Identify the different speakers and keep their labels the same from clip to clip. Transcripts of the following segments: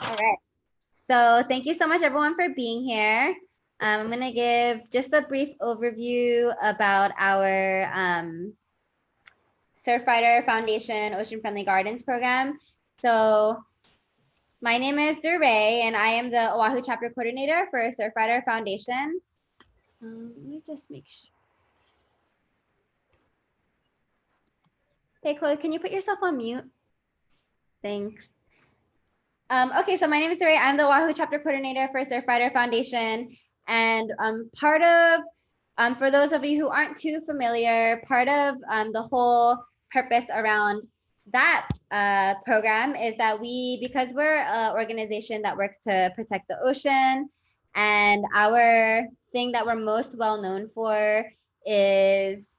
Speaker 1: All right. So thank you so much, everyone, for being here. I'm going to give just a brief overview about our Surfrider Foundation Ocean Friendly Gardens program. So my name is Durray, and I am the Oahu chapter coordinator for Surfrider Foundation. Let me just make sure. Hey, Chloe, can you put yourself on mute? Thanks. Okay, so my name is Durray. I'm the Oahu chapter coordinator for Surfrider Foundation. And part of, for those of you who aren't too familiar, part of the whole purpose around that program is that because we're an organization that works to protect the ocean, and our thing that we're most well known for is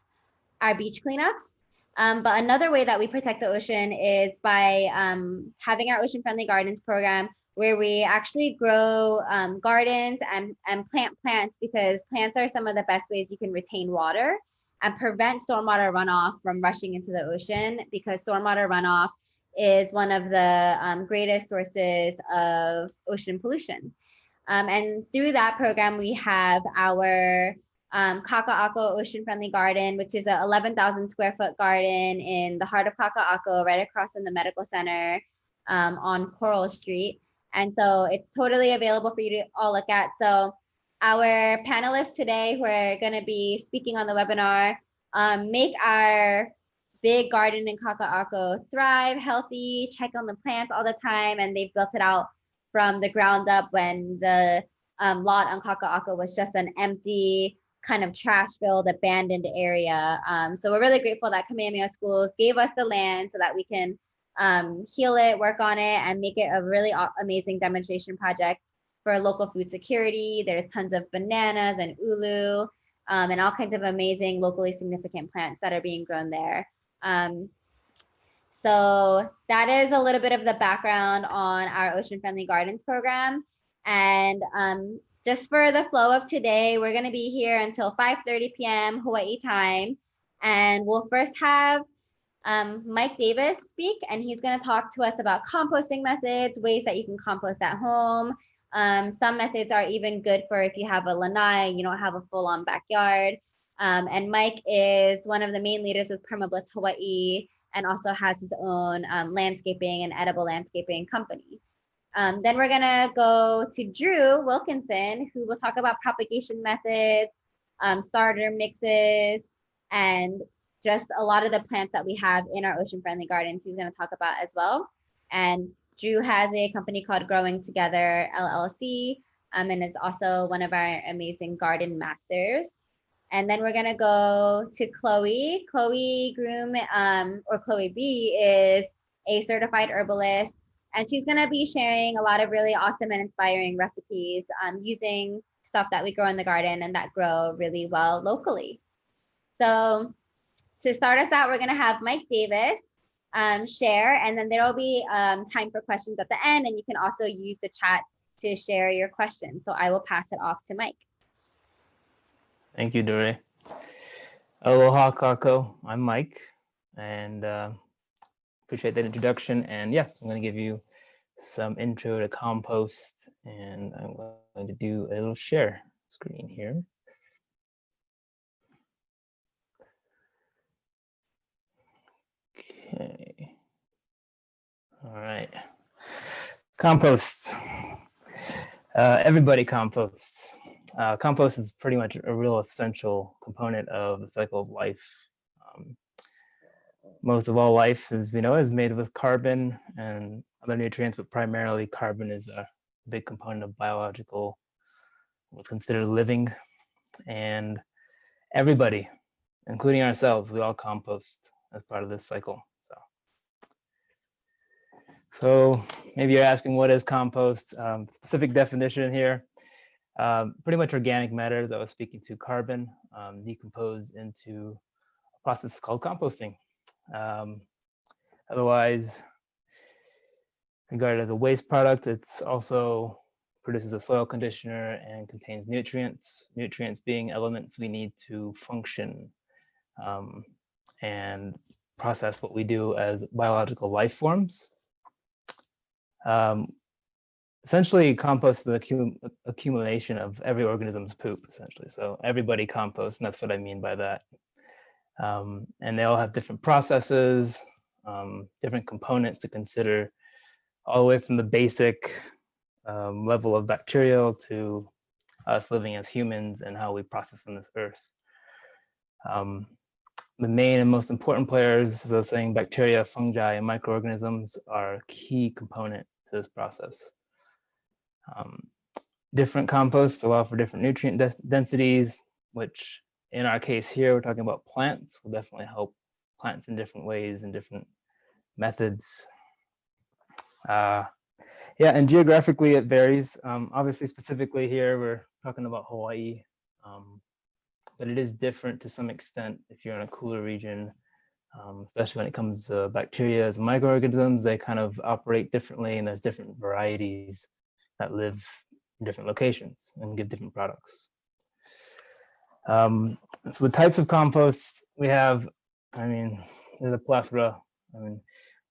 Speaker 1: our beach cleanups. But another way that we protect the ocean is by having our Ocean Friendly Gardens program, where we actually grow gardens and plant plants, because plants are some of the best ways you can retain water and prevent stormwater runoff from rushing into the ocean, because stormwater runoff is one of the greatest sources of ocean pollution. And through that program, we have our Kakaako Ocean Friendly Garden, which is a 11,000 square foot garden in the heart of Kakaako, right across from the medical center on Coral Street. And so it's totally available for you to all look at. So our panelists today who are going to be speaking on the webinar make our big garden in Kakaako thrive, healthy, check on the plants all the time, and they've built it out from the ground up when the lot on Kakaako was just an empty, kind of trash-filled, abandoned area. So we're really grateful that Kamehameha Schools gave us the land so that we can heal it, work on it, and make it a really amazing demonstration project for local food security. There's tons of bananas and ulu and all kinds of amazing locally significant plants that are being grown there. So that is a little bit of the background on our Ocean Friendly Gardens program. And just for the flow of today, we're going to be here until 5:30 p.m. Hawaii time. And we'll first have Mike Davis speak, and he's going to talk to us about composting methods, ways that you can compost at home. Some methods are even good for if you have a lanai, you don't have a full-on backyard. And Mike is one of the main leaders with Permablitz Hawaii, and also has his own landscaping and edible landscaping company. Then we're gonna go to Drew Wilkinson, who will talk about propagation methods, starter mixes, and just a lot of the plants that we have in our ocean friendly gardens he's gonna talk about as well. And Drew has a company called Growing Together LLC, and is also one of our amazing garden masters. And then we're gonna go to Chloe. Chloe Groom, or Chloe B, is a certified herbalist, and she's gonna be sharing a lot of really awesome and inspiring recipes using stuff that we grow in the garden and that grow really well locally. So to start us out, we're gonna have Mike Davis share, and then there will be time for questions at the end, and you can also use the chat to share your questions. So I will pass it off to Mike.
Speaker 2: Thank you, Durray. Aloha, Kako. I'm Mike, and appreciate that introduction. And yes, I'm going to give you some intro to compost, and I'm going to do a little share screen here. Okay. All right. Compost. Everybody composts. Compost is pretty much a real essential component of the cycle of life. Most of all life, as we know, is made with carbon and other nutrients, but primarily carbon is a big component of biological, what's considered living. And everybody, including ourselves, we all compost as part of this cycle. So maybe you're asking, what is compost? Specific definition here. Pretty much organic matter that was speaking to carbon decomposed into a process called composting. Otherwise regarded as a waste product, it's also produces a soil conditioner and contains nutrients being elements we need to function and process what we do as biological life forms.
Speaker 3: essentially compost is the accumulation of every organism's poop, essentially. So everybody composts, and that's what I mean by that. And they all have different processes, different components to consider, all the way from the basic level of bacterial to us living as humans and how we process on this earth. The main and most important players, as I was saying, bacteria, fungi, and microorganisms are a key component to this process. Different composts allow for different nutrient densities, which in our case here, we're talking about plants, will definitely help plants in different ways and different methods. Yeah, and geographically it varies. Obviously, specifically here, we're talking about Hawaii, but it is different to some extent if you're in a cooler region, especially when it comes to bacteria as microorganisms. They kind of operate differently, and there's different varieties that live in different locations and give different products. So the types of composts we have, I mean, there's a plethora. I mean, you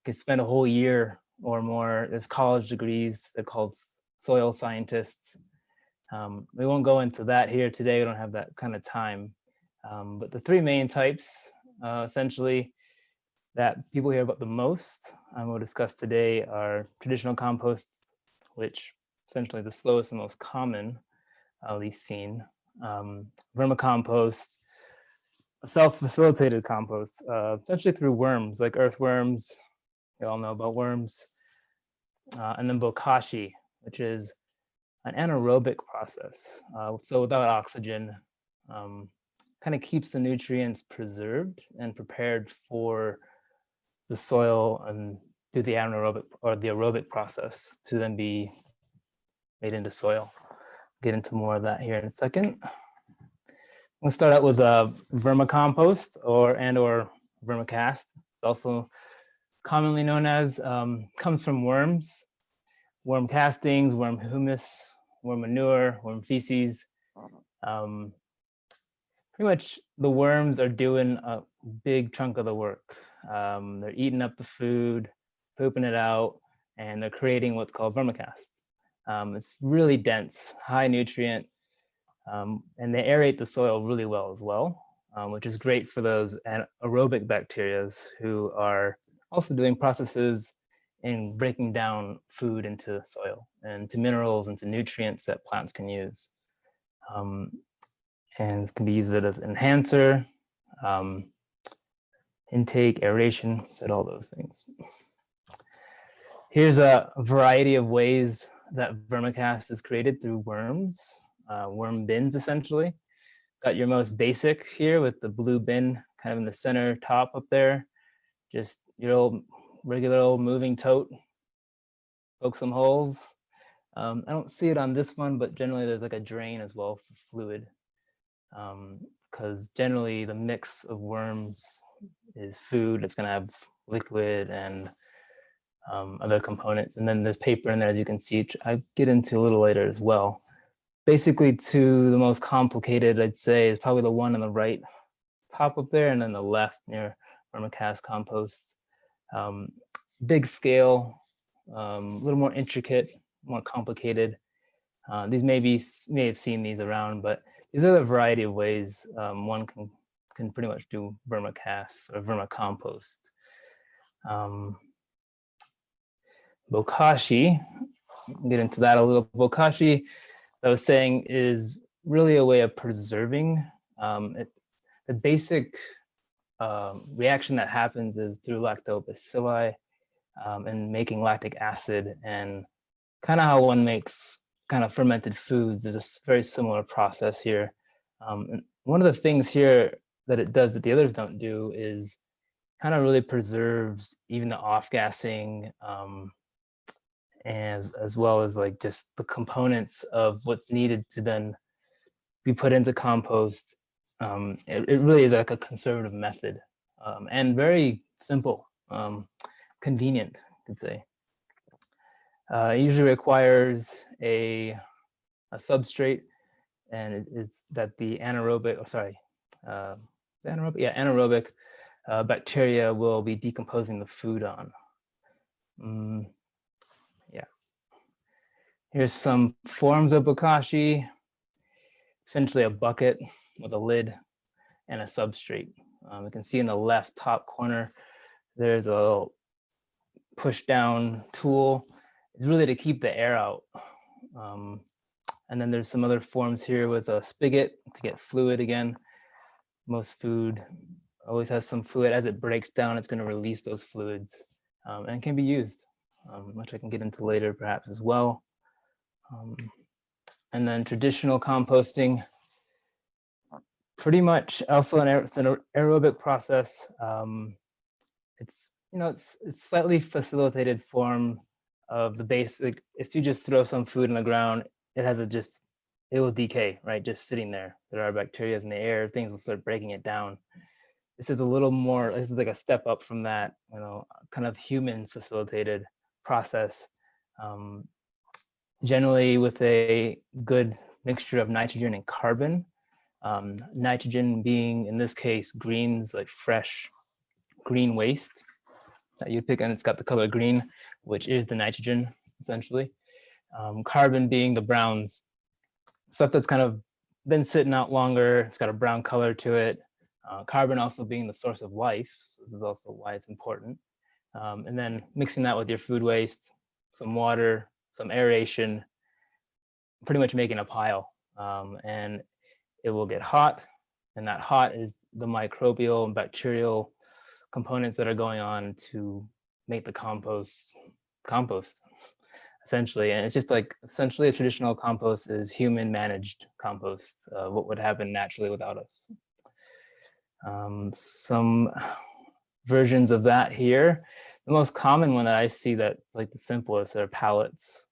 Speaker 3: could spend a whole year or more. There's college degrees. They're called soil scientists. We won't go into that here today. We don't have that kind of time. But the three main types, essentially, that people hear about the most, we'll discuss today, are traditional composts, which essentially the slowest and most common, at least seen. Vermicompost, self-facilitated compost, essentially through worms, like earthworms. You all know about worms. And then Bokashi, which is an anaerobic process. So without oxygen, kind of keeps the nutrients preserved and prepared for the soil and through the anaerobic or the aerobic process to then be made into soil. Get into more of that here in a second. We'll start out with vermicompost or vermicast. It's also commonly known as, comes from worms, worm castings, worm humus, worm manure, worm feces. Pretty much the worms are doing a big chunk of the work. They're eating up the food, pooping it out, and they're creating what's called vermicast. It's really dense, high nutrient, and they aerate the soil really well as well, which is great for those aerobic bacteria who are also doing processes in breaking down food into soil and to minerals and to nutrients that plants can use. And it can be used as an enhancer, intake, aeration, said all those things. Here's a variety of ways that vermicast is created through worms, worm bins essentially. Got your most basic here with the blue bin kind of in the center top up there. Just your old regular old moving tote, poke some holes. I don't see it on this one, but generally there's like a drain as well for fluid. Because generally the mix of worms is food. It's going to have liquid and other components. And then there's paper in there, as you can see, which I get into a little later as well. Basically, to the most complicated, I'd say, is probably the one on the right top up there, and then the left near Vermicast Compost. Big scale, a little more intricate, more complicated. These may have seen these around, but these are the variety of ways one can pretty much do vermicast or vermicompost. Bokashi, I'll get into that a little. Bokashi, I was saying, is really a way of preserving. The basic reaction that happens is through lactobacilli and making lactic acid, and kind of how one makes kind of fermented foods. There's a very similar process here. And one of the things here that it does that the others don't do is kind of really preserves even the off-gassing, as well as like just the components of what's needed to then be put into compost. It really is like a conservative method, and very simple, convenient, I could say. It usually requires a substrate, and it's that the anaerobic, anaerobic bacteria will be decomposing the food on. Here's some forms of Bakashi, essentially a bucket with a lid and a substrate. You can see in the left top corner, there's a little push down tool. It's really to keep the air out. And then there's some other forms here with a spigot to get fluid again. Most food always has some fluid. As it breaks down, it's going to release those fluids and can be used, which I can get into later perhaps as well. And then traditional composting, pretty much also it's an aerobic process. It's it's slightly facilitated form of the basic. If you just throw some food in the ground, it will decay, right? Just sitting there. There are bacteria in the air, things will start breaking it down. This is a little more, this is like a step up from that, kind of human facilitated process. Generally with a good mixture of nitrogen and carbon. Nitrogen being, in this case, greens, like fresh green waste that you pick, and it's got the color green, which is the nitrogen, essentially. Carbon being the browns, stuff that's kind of been sitting out longer, it's got a brown color to it. Carbon also being the source of life, so this is also why it's important. And then mixing that with your food waste, some water, some aeration, pretty much making a pile. And it will get hot, and that hot is the microbial and bacterial components that are going on to make the compost, essentially. And it's just like, essentially a traditional compost is human managed compost, what would happen naturally without us. Some versions of that here. The most common one that I see that's like the simplest are pallets,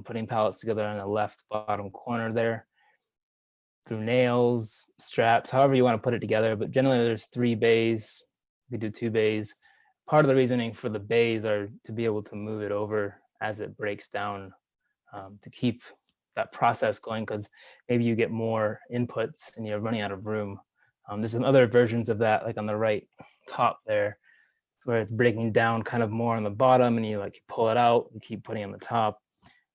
Speaker 3: putting pallets together on the left bottom corner there through nails, straps, however you want to put it together. But generally there's 3 bays. We do 2 bays. Part of the reasoning for the bays are to be able to move it over as it breaks down, to keep that process going, because maybe you get more inputs and you're running out of room. There's some other versions of that, like on the right top there, where it's breaking down kind of more on the bottom, and you pull it out and keep putting on the top.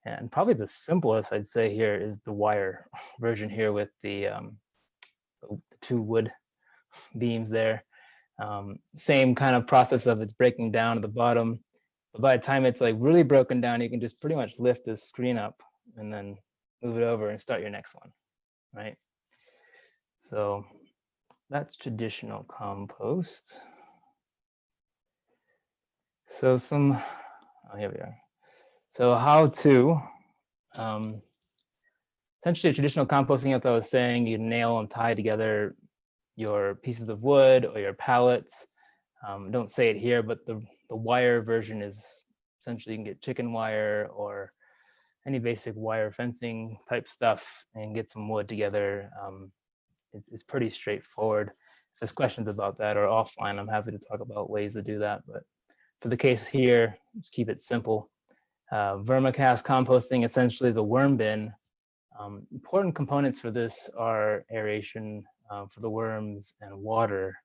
Speaker 3: And probably the simplest I'd say here is the wire version here with the 2 wood beams there. Same kind of process of it's breaking down at the bottom, but by the time it's really broken down, you can just pretty much lift this screen up and then move it over and start your next one, right? So that's traditional compost. So here we are. So how to, essentially traditional composting, as I was saying, you nail and tie together your pieces of wood or your pallets. Don't say it here, but the wire version is essentially you can get chicken wire or any basic wire fencing type stuff and get some wood together. It's pretty straightforward. If there's questions about that or offline, I'm happy to talk about ways to do that. But for the case here, just keep it simple. Vermicast composting essentially is a worm bin. Important components for this are aeration for the worms and water.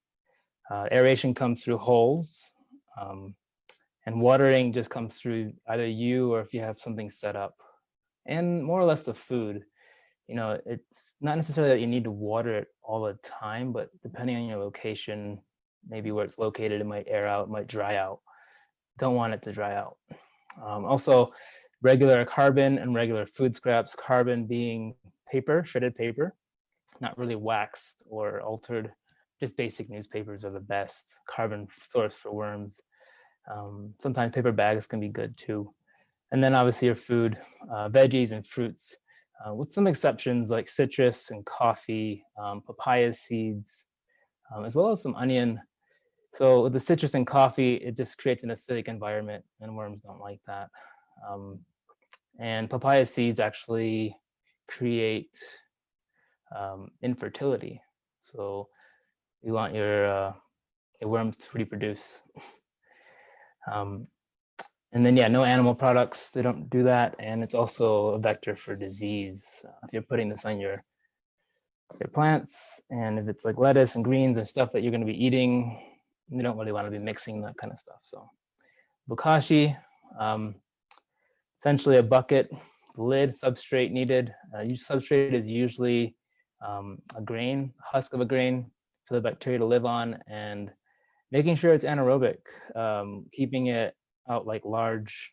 Speaker 3: Aeration comes through holes, and watering just comes through either you or if you have something set up. And more or less the food. It's not necessarily that you need to water it all the time, but depending on your location, maybe where it's located, it might air out, it might dry out. Don't want it to dry out. Also, regular carbon and regular food scraps, carbon being paper, shredded paper, not really waxed or altered, just basic newspapers are the best carbon source for worms. Sometimes paper bags can be good too. And then obviously your food, veggies and fruits, with some exceptions like citrus and coffee, papaya seeds, as well as some onion. So with the citrus and coffee, it just creates an acidic environment and worms don't like that. And papaya seeds actually create infertility. So you want your worms to reproduce. And then, yeah, no animal products, they don't do that. And it's also a vector for disease. If you're putting this on your plants, and if it's like lettuce and greens and stuff that you're gonna be eating, you don't really wanna be mixing that kind of stuff. So Bokashi, essentially a bucket lid substrate needed. Substrate is usually a grain, husk of a grain for the bacteria to live on, and making sure it's anaerobic, keeping it out like large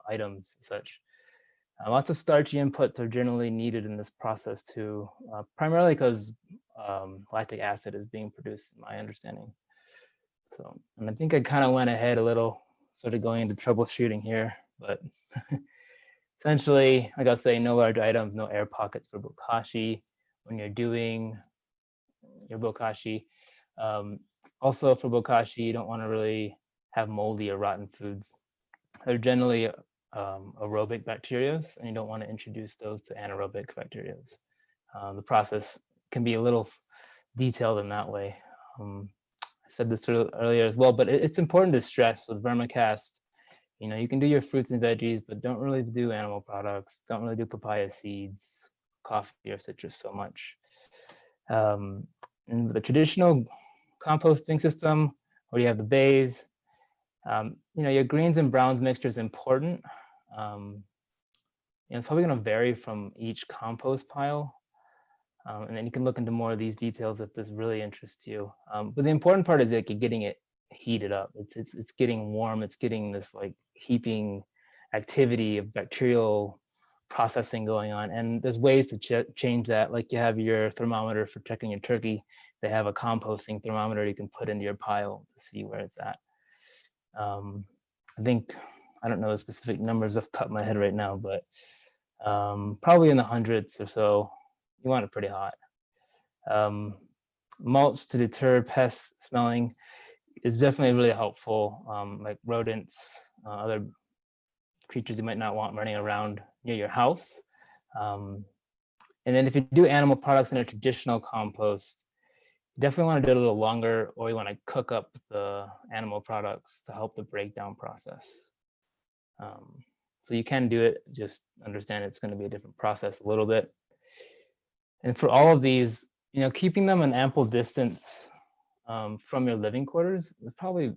Speaker 3: items and such. Lots of starchy inputs are generally needed in this process too, primarily because lactic acid is being produced, in my understanding. So, and I think I kind of went ahead a little, sort of going into troubleshooting here, but essentially, like I was saying, no large items, no air pockets for Bokashi when you're doing your Bokashi. Also for Bokashi, you don't want to really have moldy or rotten foods. They're generally aerobic bacteria, and you don't want to introduce those to anaerobic bacteria. The process can be a little detailed in that way. I said this earlier as well, but it's important to stress with Vermicast. You know, you can do your fruits and veggies, but don't really do animal products. Don't really do papaya seeds, coffee, or citrus so much. In the traditional composting system, where you have the bays, you know, your greens and browns mixture is important. It's probably going to vary from each compost pile. And then you can look into more of these details if this really interests you. But the important part is like you're getting it heated up. It's getting warm. It's getting this like heaping activity of bacterial processing going on. And there's ways to change that. Like you have your thermometer for checking your turkey. They have a composting thermometer you can put into your pile to see where it's at. I think, I don't know the specific numbers off the top of my head right now, but probably in the hundreds or so. You want it pretty hot. Mulch to deter pest smelling is definitely really helpful, like rodents, other creatures you might not want running around near your house. And then if you do animal products in a traditional compost, you definitely want to do it a little longer, or you want to cook up the animal products to help the breakdown process. So you can do it, just understand it's going to be a different process a little bit. And for all of these, you know, keeping them an ample distance from your living quarters is probably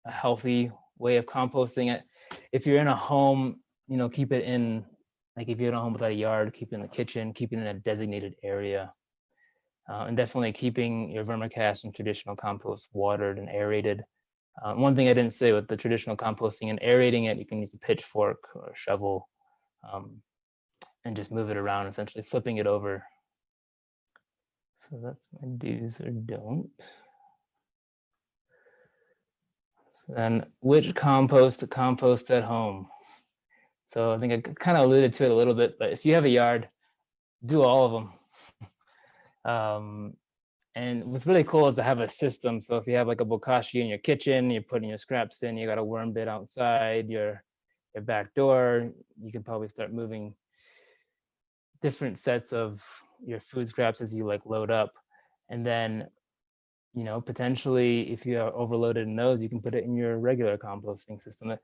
Speaker 3: a healthy way of composting it. If you're in a home, you know, keep it in, like if you're in a home without a yard, keep it in the kitchen, keep it in a designated area. And definitely keeping your vermicast and traditional compost watered and aerated. One thing I didn't say with the traditional composting and aerating it, you can use a pitchfork or a shovel and just move it around, essentially flipping it over. So that's my do's or don't. So then which compost to compost at home? So I think I kind of alluded to it a little bit, but if you have a yard, do all of them. And what's really cool is to have a system. So if you have like a Bokashi in your kitchen, you're putting your scraps in, you got a worm bin outside your back door, you can probably start moving different sets of your food scraps as you like load up. And then, you know, potentially if you are overloaded in those, you can put it in your regular composting system.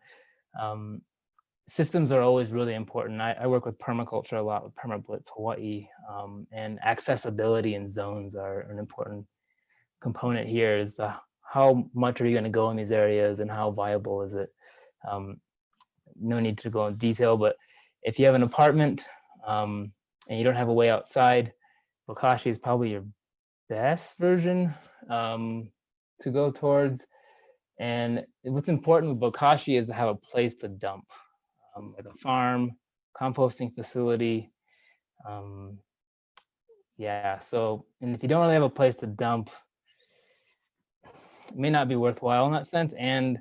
Speaker 3: Systems are always really important. I work with permaculture a lot with Permablitz Hawaii, and accessibility and zones are an important component here. Is how much are you going to go in these areas and how viable is it? No need to go in detail, but if you have an apartment and you don't have a way outside, Bakashi is probably your best version to go towards. And what's important with Bokashi is to have a place to dump, like a farm, composting facility. Yeah, so, and if you don't really have a place to dump, it may not be worthwhile in that sense. And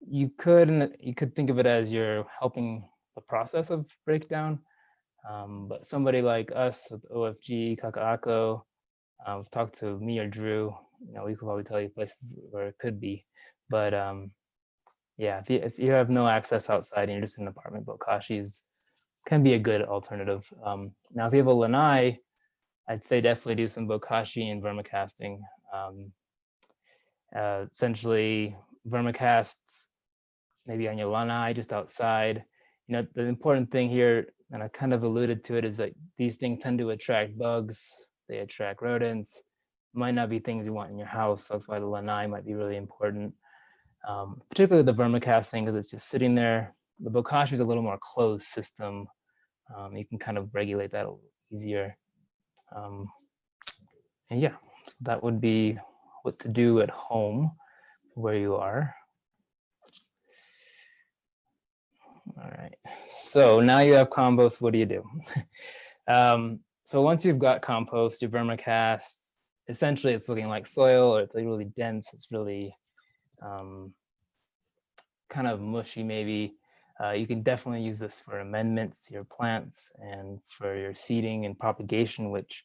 Speaker 3: you could think of it as you're helping the process of breakdown. But somebody like us with OFG, Kakaako, talk to me or Drew, you know, we could probably tell you places where it could be. But yeah, if you have no access outside and you're just in an apartment, Bokashis can be a good alternative. Now, if you have a lanai, I'd say definitely do some Bokashi and vermicasting. Essentially, vermicasts maybe on your lanai, just outside. You know, the important thing here, and I kind of alluded to it, is that these things tend to attract bugs. They attract rodents. Might not be things you want in your house. That's why the lanai might be really important. Particularly the vermicasting, because it's just sitting there. The Bokashi is a little more closed system. you can kind of regulate that a little easier. And yeah, so that would be what to do at home where you are. All right, so now you have compost, what do you do? So once you've got compost, your vermicast, essentially it's looking like soil, or it's like really dense, it's really kind of mushy maybe. You can definitely use this for amendments to your plants and for your seeding and propagation, which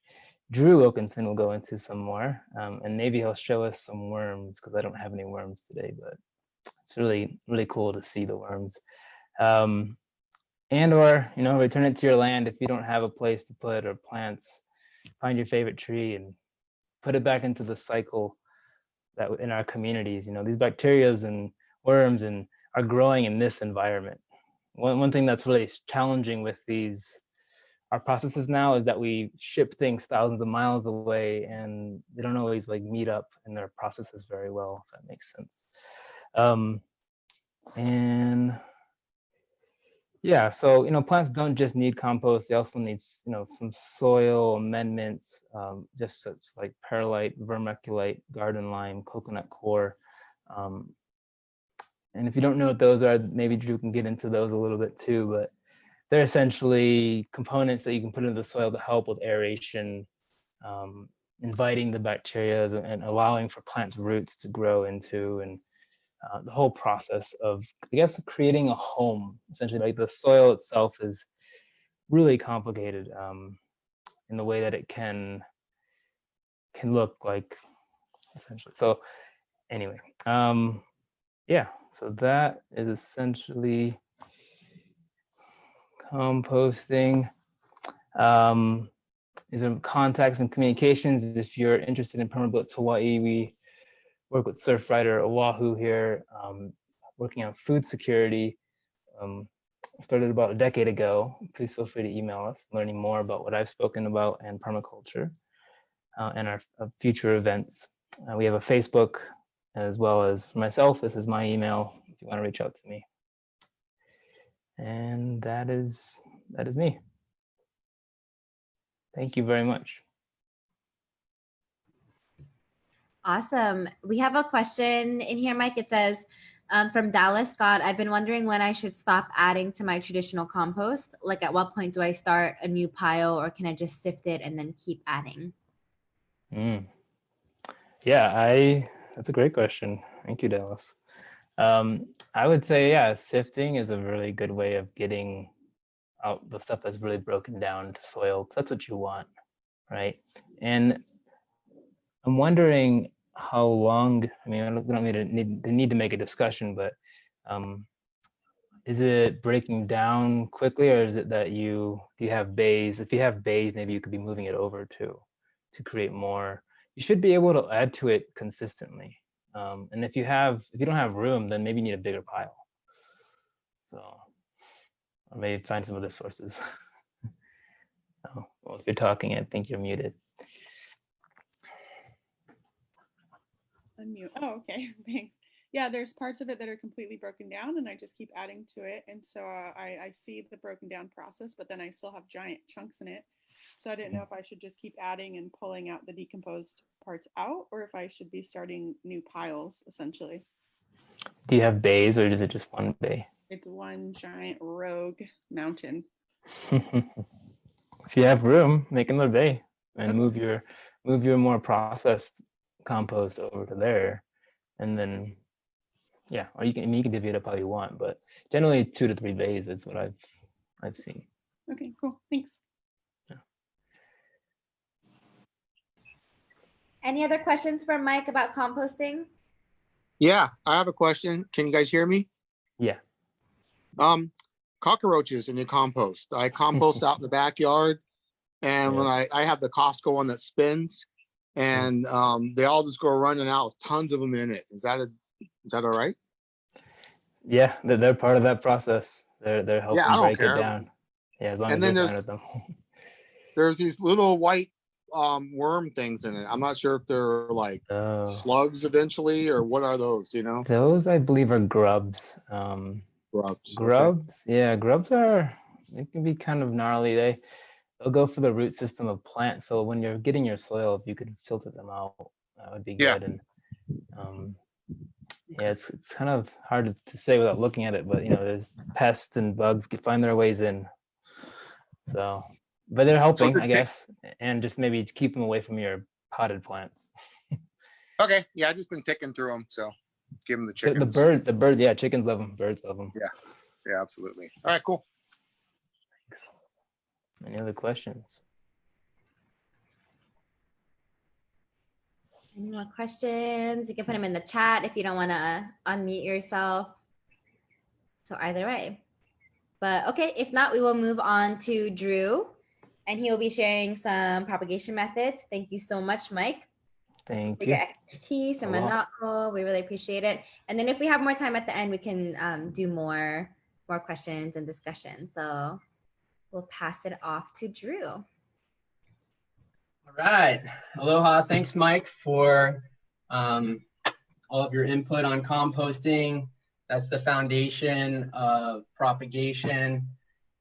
Speaker 3: Drew Wilkinson will go into some more. And maybe he'll show us some worms, because I don't have any worms today, but it's really, really cool to see the worms. And or, you know, return it to your land if you don't have a place to put or plants. Find your favorite tree and put it back into the cycle that in our communities, you know, these bacteria and worms and are growing in this environment. One thing that's really challenging with our processes now is that we ship things thousands of miles away and they don't always like meet up in their processes very well, if that makes sense. And yeah, so, you know, plants don't just need compost, they also need, you know, some soil amendments, just such like perlite, vermiculite, garden lime, coconut coir. And if you don't know what those are, maybe Drew can get into those a little bit too, but they're essentially components that you can put into the soil to help with aeration, inviting the bacteria and allowing for plants' roots to grow into, and the whole process of, I guess, creating a home. Essentially, like the soil itself is really complicated in the way that it can look like, essentially. So anyway, yeah, so that is essentially composting. These are contacts and communications. If you're interested in Permablitz Hawaii, we work with Surfrider Oahu here, working on food security. Started about a decade ago. Please feel free to email us, learning more about what I've spoken about and permaculture and our future events. We have a Facebook, as well as for myself, this is my email if you want to reach out to me. And that is me. Thank you very much.
Speaker 1: Awesome. We have a question in here, Mike. It says, from Dallas Scott, I've been wondering when I should stop adding to my traditional compost. Like, at what point do I start a new pile, or can I just sift it and then keep adding?
Speaker 3: Yeah, that's a great question. Thank you, Dallas. I would say, yeah, sifting is a really good way of getting out the stuff that's really broken down to soil, because that's what you want, right? And I'm wondering how long, I mean, we don't need to make a discussion, but is it breaking down quickly, or is it that do you have bays? If you have bays, maybe you could be moving it over to create more. You should be able to add to it consistently. And if you don't have room, then maybe you need a bigger pile. So, or maybe find some other sources. Oh, well, if you're talking, I think you're muted.
Speaker 4: Unmute. Oh, okay. Thanks. Yeah, there's parts of it that are completely broken down, and I just keep adding to it. And so I see the broken down process, but then I still have giant chunks in it. So I didn't know if I should just keep adding and pulling out the decomposed parts out, or if I should be starting new piles, essentially.
Speaker 3: Do you have bays, or is it just one bay?
Speaker 4: It's one giant rogue mountain.
Speaker 3: If you have room, make another bay and move your more processed compost over to there, and then yeah, or you can divvy it up how you want, but generally 2 to 3 bays is what I've seen.
Speaker 4: Okay, cool. Thanks.
Speaker 3: Yeah.
Speaker 1: Any other questions for Mike about composting?
Speaker 5: Yeah, I have a question. Can you guys hear me?
Speaker 3: Yeah.
Speaker 5: Cockroaches in the compost. I compost out in the backyard, and when I have the Costco one that spins, and they all just go running out with tons of them in it. Is that all right?
Speaker 3: Yeah, they're part of that process. They're helping break it down. Yeah, as long as you're fine with them.
Speaker 5: There's these little white worm things in it. I'm not sure if they're like slugs eventually, or what are those, you know?
Speaker 3: Those, I believe, are grubs.
Speaker 5: Grubs.
Speaker 3: Grubs, okay. Yeah, grubs are it can be kind of gnarly. They'll go for the root system of plants. So when you're getting your soil, if you could filter them out, that would be
Speaker 5: Yeah.
Speaker 3: good. And yeah, it's kind of hard to say without looking at it, but you know, there's pests and bugs can find their ways in. So, but they're helping,
Speaker 5: just
Speaker 3: I guess, and just maybe keep them away from your potted plants.
Speaker 5: Okay, yeah, I've just been picking through them, so give them the chickens.
Speaker 3: The bird, yeah, chickens love them, birds love them.
Speaker 5: Yeah, absolutely. All right, cool.
Speaker 3: Thanks. Any other questions?
Speaker 1: Any more questions? You can put them in the chat if you don't want to unmute yourself. So either way. But okay, if not, we will move on to Drew, and he will be sharing some propagation methods. Thank you so much, Mike,
Speaker 3: Thank
Speaker 1: for
Speaker 3: you.
Speaker 1: your expertise and monocle. We really appreciate it. And then if we have more time at the end, we can do more questions and discussion. So we'll pass it off to Drew.
Speaker 6: All right. Aloha. Thanks, Mike, for all of your input on composting. That's the foundation of propagation.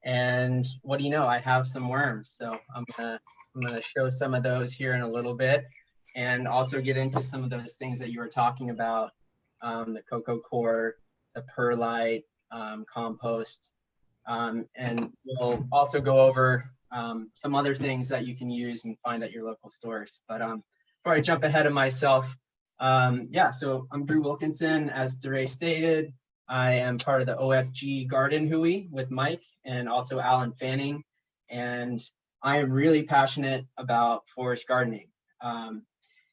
Speaker 6: And what do you know? I have some worms. So I'm gonna show some of those here in a little bit, and also get into some of those things that you were talking about, the cocoa coir, the perlite, compost. And we'll also go over some other things that you can use and find at your local stores. But before I jump ahead of myself, yeah, so I'm Drew Wilkinson, as DeRay stated. I am part of the OFG Garden Hui with Mike and also Alan Fanning. And I am really passionate about forest gardening.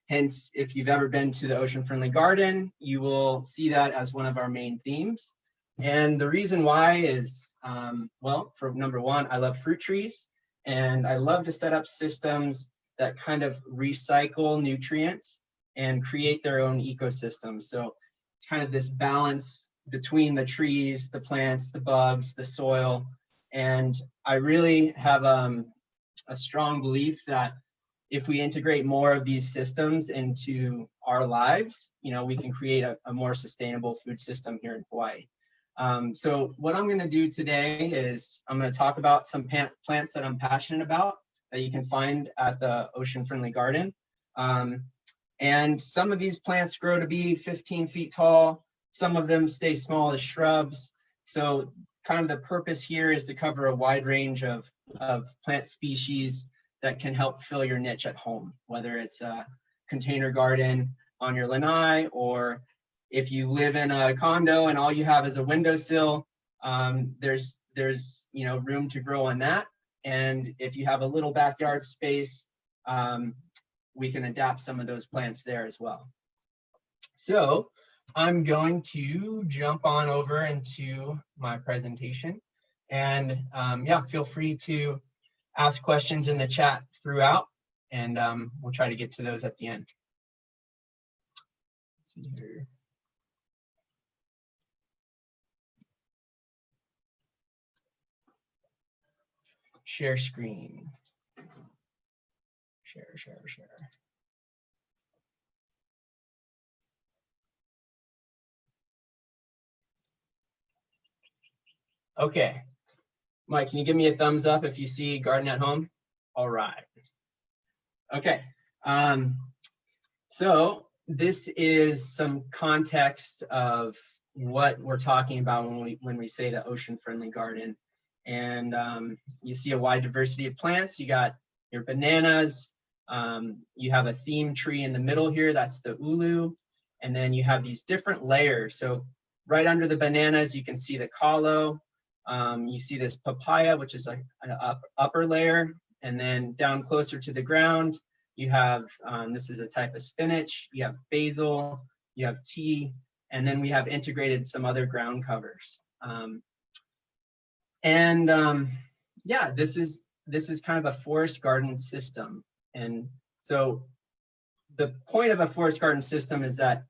Speaker 6: Hence, if you've ever been to the Ocean Friendly Garden, you will see that as one of our main themes. And the reason why is, well, for number one, I love fruit trees, and I love to set up systems that kind of recycle nutrients and create their own ecosystem. So it's kind of this balance between the trees, the plants, the bugs, the soil. And I really have a strong belief that if we integrate more of these systems into our lives, you know, we can create a more sustainable food system here in Hawaii. So what I'm going to do today is I'm going to talk about some plants that I'm passionate about that you can find at the Ocean Friendly Garden. And some of these plants grow to be 15 feet tall. Some of them stay small as shrubs. So kind of the purpose here is to cover a wide range of plant species that can help fill your niche at home, whether it's a container garden on your lanai, or if you live in a condo and all you have is a windowsill, there's you know, room to grow on that. And if you have a little backyard space, we can adapt some of those plants there as well. So I'm going to jump on over into my presentation, and yeah, feel free to ask questions in the chat throughout, and we'll try to get to those at the end. Let's see here. Share screen. Share. Okay. Mike, can you give me a thumbs up if you see Garden at Home? All right. Okay. So this is some context of what we're talking about when we say the ocean friendly garden. And you see a wide diversity of plants. You got your bananas. You have a theme tree in the middle here. That's the ulu. And then you have these different layers. So right under the bananas, you can see the kalo. You see this papaya, which is like an upper layer. And then down closer to the ground, you have, this is a type of spinach. You have basil, you have tea, and then we have integrated some other ground covers. Yeah, this is kind of a forest garden system. And so the point of a forest garden system is that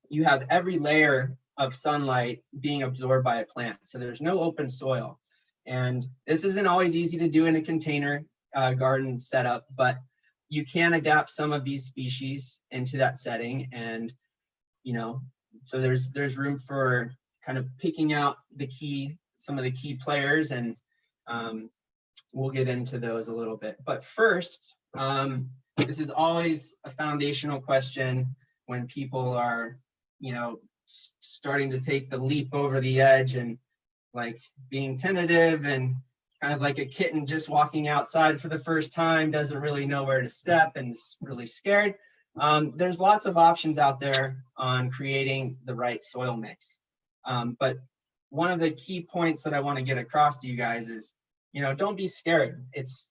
Speaker 6: you have every layer of sunlight being absorbed by a plant. So there's no open soil. And this isn't always easy to do in a container garden setup, but you can adapt some of these species into that setting. And, you know, so there's room for kind of picking out some of the key players and We'll get into those a little bit. But first, this is always a foundational question when people are, you know, starting to take the leap over the edge and like being tentative and kind of like a kitten just walking outside for the first time, doesn't really know where to step and is really scared. There's lots of options out there on creating the right soil mix. But one of the key points that I want to get across to you guys is, you know, don't be scared. It's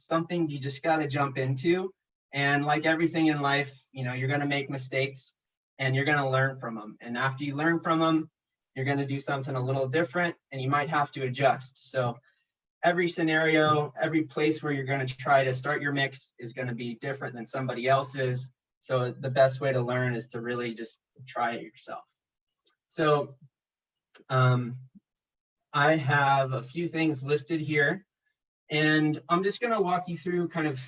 Speaker 6: something you just got to jump into. And like everything in life, you know, you're going to make mistakes and you're going to learn from them. And after you learn from them, you're going to do something a little different and you might have to adjust. So every scenario, every place where you're going to try to start your mix is going to be different than somebody else's. So the best way to learn is to really just try it yourself. So I have a few things listed here, and I'm just going to walk you through kind of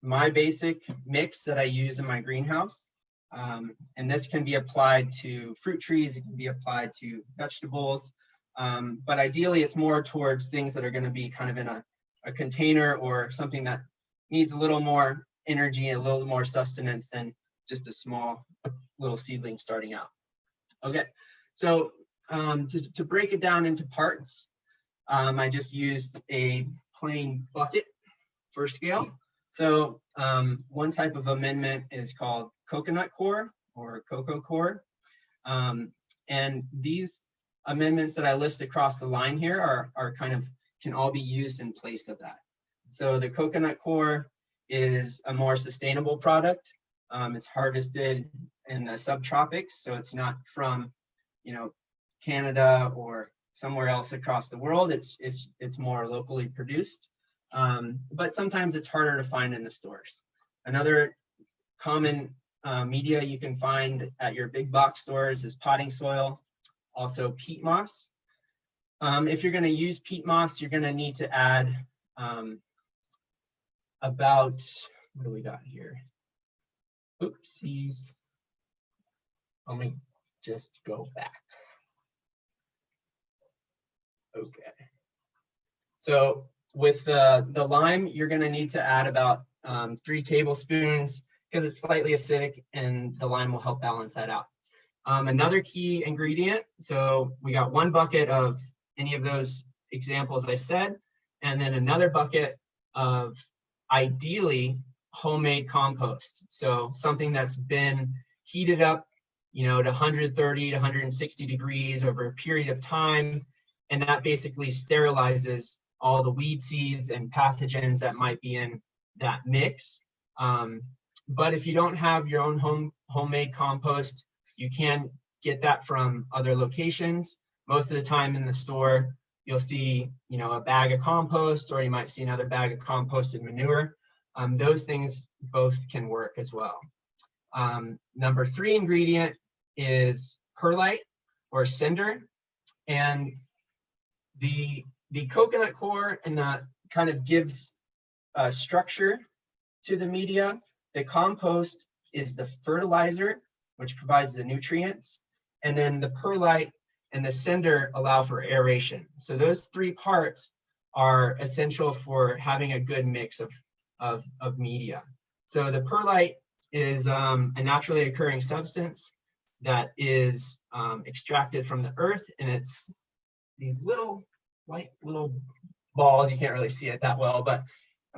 Speaker 6: my basic mix that I use in my greenhouse. And this can be applied to fruit trees, it can be applied to vegetables, but ideally it's more towards things that are going to be kind of in a container or something that needs a little more energy, a little more sustenance than just a small little seedling starting out. Okay, so to break it down into parts, I just used a plain bucket for scale. So one type of amendment is called coconut coir or cocoa coir. And these amendments that I list across the line here are kind of, can all be used in place of that. So the coconut coir is a more sustainable product. It's harvested in the subtropics, so it's not from, you know, Canada or somewhere else across the world. It's more locally produced, but sometimes it's harder to find in the stores. Another common media you can find at your big box stores is potting soil, also peat moss. If you're going to use peat moss, you're going to need to add about, what do we got here? Oopsies. Let me just go back. Okay. So with the lime, you're going to need to add about 3 tablespoons because it's slightly acidic, and the lime will help balance that out. Another key ingredient, so we got 1 bucket of any of those examples I said, and then another bucket of ideally homemade compost. So something that's been heated up, you know, to 130 to 160 degrees over a period of time, and that basically sterilizes all the weed seeds and pathogens that might be in that mix. But if you don't have your own homemade compost, you can get that from other locations. Most of the time in the store, you'll see, you know, a bag of compost, or you might see another bag of composted manure. Those things both can work as well. Number 3 ingredient is perlite or cinder, and the coconut coir and that kind of gives structure to the media. The compost is the fertilizer, which provides the nutrients, and then the perlite and the cinder allow for aeration. So those 3 parts are essential for having a good mix of media. So the perlite is a naturally occurring substance that is extracted from the earth, and it's these little white little balls. You can't really see it that well, but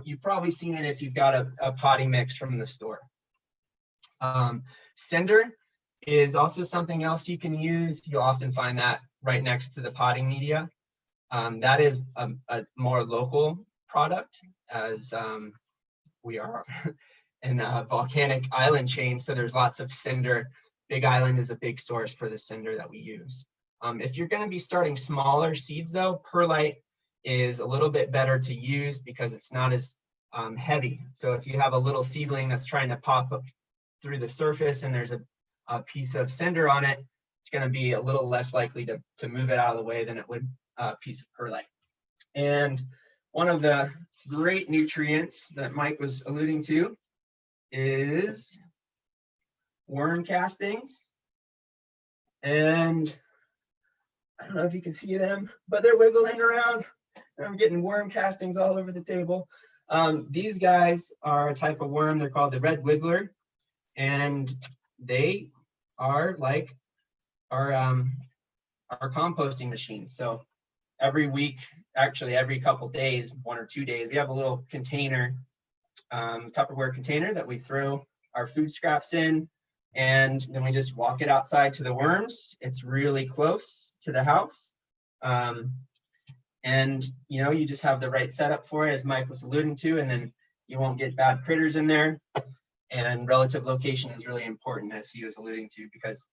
Speaker 6: you've probably seen it if you've got a potting mix from the store. Cinder is also something else you can use. You'll often find that right next to the potting media. That is a more local product, as we are in a volcanic island chain, so there's lots of cinder. Big Island is a big source for the cinder that we use. If you're going to be starting smaller seeds though, perlite is a little bit better to use because it's not as heavy. So if you have a little seedling that's trying to pop up through the surface and there's a piece of cinder on it, it's going to be a little less likely to move it out of the way than it would a piece of perlite. And one of the great nutrients that Mike was alluding to is worm castings. And I don't know if you can see them, but they're wiggling around. I'm getting worm castings all over the table. These guys are a type of worm. They're called the red wiggler, and they are like our composting machine. So every week, actually every couple days, 1 or 2 days, we have a little container, Tupperware container that we throw our food scraps in, and then we just walk it outside to the worms. It's really close to the house. And you know, you just have the right setup for it, as Mike was alluding to, and then you won't get bad critters in there. And relative location is really important, as he was alluding to, because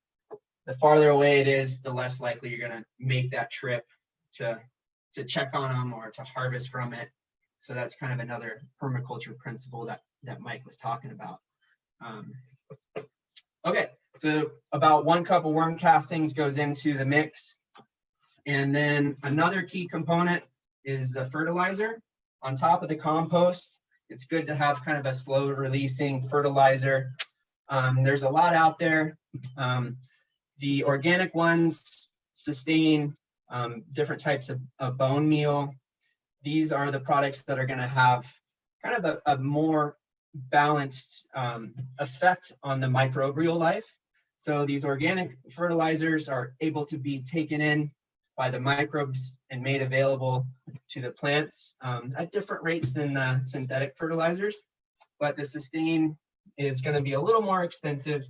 Speaker 6: the farther away it is, the less likely you're going to make that trip to check on them or to harvest from it. So that's kind of another permaculture principle that Mike was talking about. Okay, so about 1 cup of worm castings goes into the mix. And then another key component is the fertilizer on top of the compost. It's good to have kind of a slow releasing fertilizer. There's a lot out there. The organic ones sustain different types of bone meal. These are the products that are going to have kind of a more balanced effect on the microbial life. So these organic fertilizers are able to be taken in by the microbes and made available to the plants at different rates than the synthetic fertilizers. But the sustain is going to be a little more expensive.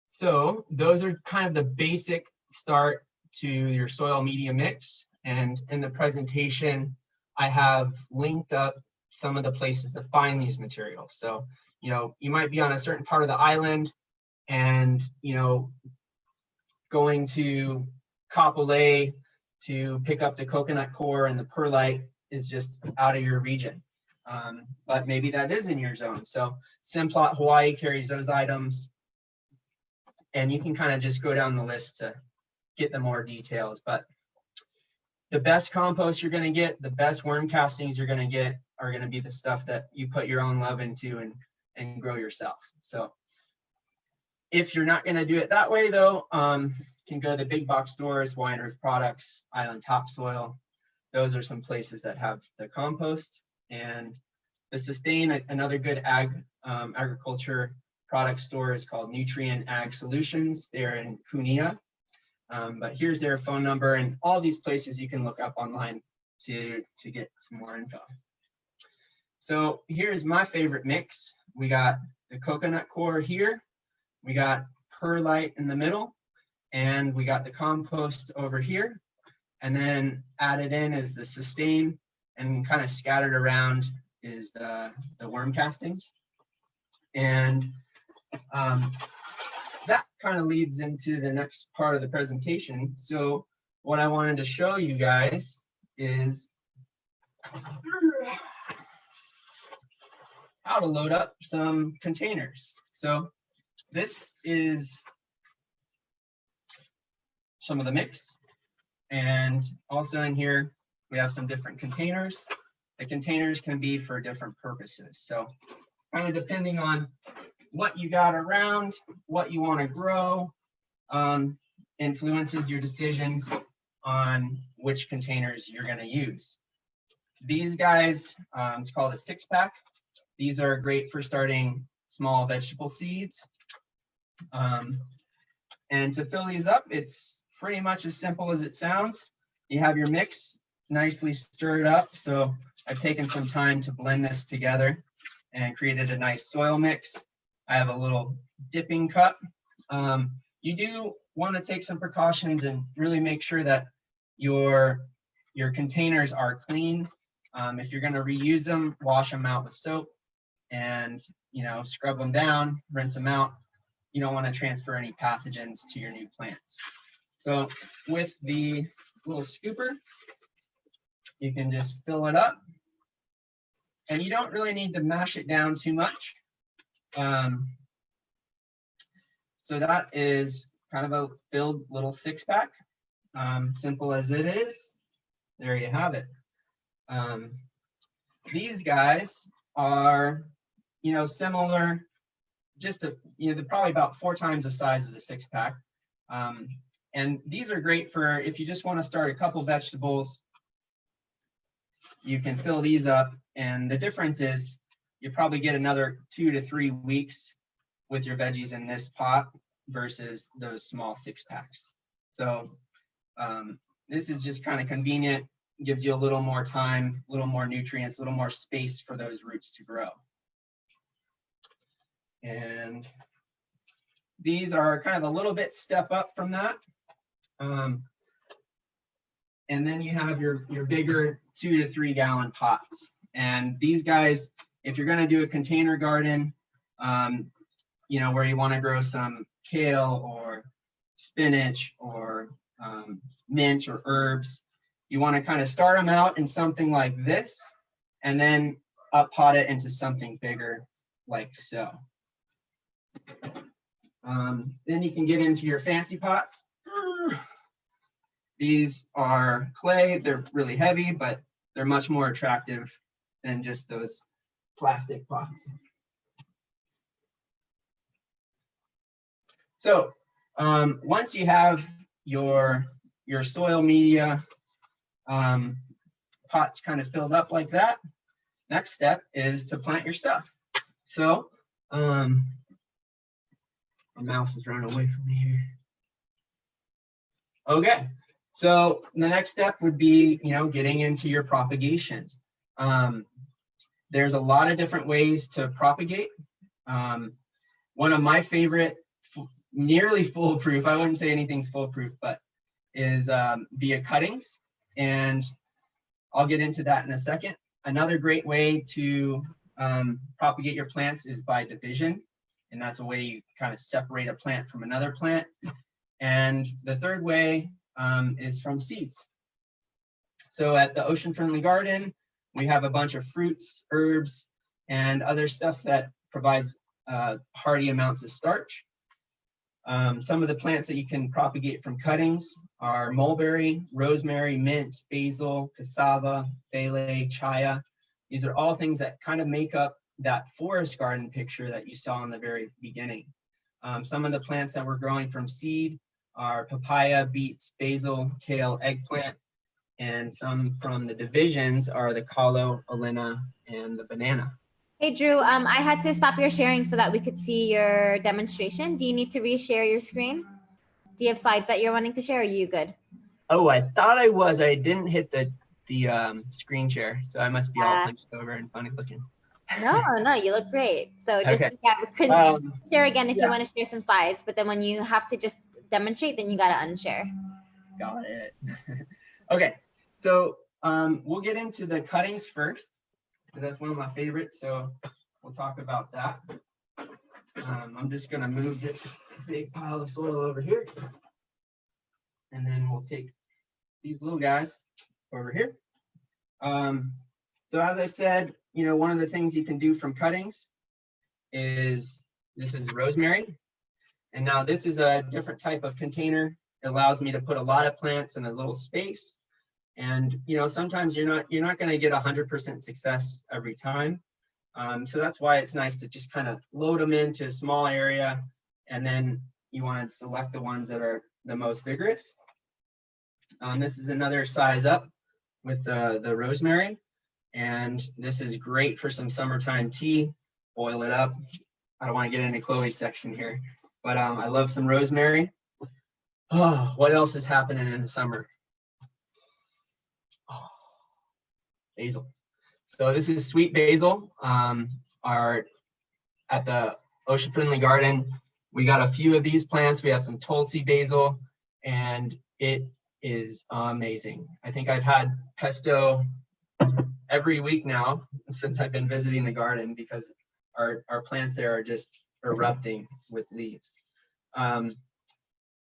Speaker 6: So those are kind of the basic start to your soil media mix. And in the presentation, I have linked up some of the places to find these materials. So, you know, you might be on a certain part of the island and, you know, going to Kapolei to pick up the coconut coir and the perlite is just out of your region. But maybe that is in your zone. So Simplot Hawaii carries those items, and you can kind of just go down the list to get the more details. But the best compost you're going to get, the best worm castings you're going to get are going to be the stuff that you put your own love into and grow yourself. So if you're not going to do it that way, though, you can go to the big box stores, Hawaiian Earth Products, Island Topsoil. Those are some places that have the compost. And the Sustain, another good agriculture product store is called Nutrient Ag Solutions. They're in Kunia. But here's their phone number, and all these places you can look up online to get some more info. So here's my favorite mix. We got the coconut coir here, we got perlite in the middle, and we got the compost over here. And then added in is the Sustain, and kind of scattered around is the worm castings. And that kind of leads into the next part of the presentation. So what I wanted to show you guys is how to load up some containers. So this is some of the mix. And also in here, we have some different containers. The containers can be for different purposes. So kind of depending on what you got around, what you want to grow, influences your decisions on which containers you're going to use. These guys, it's called a 6-pack. These are great for starting small vegetable seeds. And to fill these up, it's pretty much as simple as it sounds. You have your mix nicely stirred up. So I've taken some time to blend this together and created a nice soil mix. I have a little dipping cup. You do want to take some precautions and really make sure that your containers are clean. If you're going to reuse them, wash them out with soap and, you know, scrub them down, rinse them out. You don't want to transfer any pathogens to your new plants. So with the little scooper, you can just fill it up, and you don't really need to mash it down too much. So that is kind of a filled little 6-pack, simple as it is. There you have it. These guys are, you know, similar, just they're probably about 4 times the size of the 6-pack. And these are great for if you just want to start a couple vegetables you can fill these up, and the difference is you probably get another 2 to 3 weeks with your veggies in this pot versus those small 6-packs. So this is just kind of convenient, gives you a little more time, a little more nutrients, a little more space for those roots to grow. And these are kind of a little bit step up from that. And then you have your bigger 2 to 3 gallon pots. And these guys, if you're going to do a container garden, you know, where you want to grow some kale or spinach or mint or herbs, you want to kind of start them out in something like this and then up pot it into something bigger like so. Then you can get into your fancy pots. These are clay, they're really heavy, but they're much more attractive than just those plastic pots. So once you have your soil media pots kind of filled up like that, next step is to plant your stuff. So my mouse is running away from me here. Okay, so the next step would be, you know, getting into your propagation. There's a lot of different ways to propagate. One of my favorite, nearly foolproof, I wouldn't say anything's foolproof, but is via cuttings. And I'll get into that in a second. Another great way to propagate your plants is by division. And that's a way you kind of separate a plant from another plant. And the third way is from seeds. So at the Ocean Friendly Garden, we have a bunch of fruits, herbs, and other stuff that provides hardy amounts of starch. Some of the plants that you can propagate from cuttings are mulberry, rosemary, mint, basil, cassava, bailey, chaya. These are all things that kind of make up that forest garden picture that you saw in the very beginning. Some of the plants that we're growing from seed are papaya, beets, basil, kale, eggplant, and some from the divisions are the kalo, alina, and the banana.
Speaker 1: Hey, Drew, I had to stop your sharing so that we could see your demonstration. Do you need to reshare your screen? Do you have slides that you're wanting to share? Or are you good?
Speaker 6: Oh, I thought I was. I didn't hit the screen share, so I must be all hunched over and funny looking.
Speaker 1: No, you look great. So just,
Speaker 6: Okay.
Speaker 1: yeah, we couldn't share again if you want to share some slides, but then when you have to just demonstrate, then you got to unshare.
Speaker 6: Got it. Okay, so we'll get into the cuttings first. That's one of my favorites, so we'll talk about that. I'm just gonna move this big pile of soil over here, and then we'll take these little guys over here. So as I said, you know, one of the things you can do from cuttings is, this is rosemary, and now this is a different type of container. It allows me to put a lot of plants in a little space. And, you know, sometimes you're not going to get 100% success every time. So that's why it's nice to just kind of load them into a small area, and then you want to select the ones that are the most vigorous. This is another size up with the rosemary, and this is great for some summertime tea. Boil it up. I don't want to get into Chloe's section here, but I love some rosemary. Oh, what else is happening in the summer? Basil. So this is sweet basil. At the Ocean Friendly Garden, we got a few of these plants. We have some Tulsi Basil, and it is amazing. I think I've had pesto every week now since I've been visiting the garden, because our plants there are just erupting with leaves.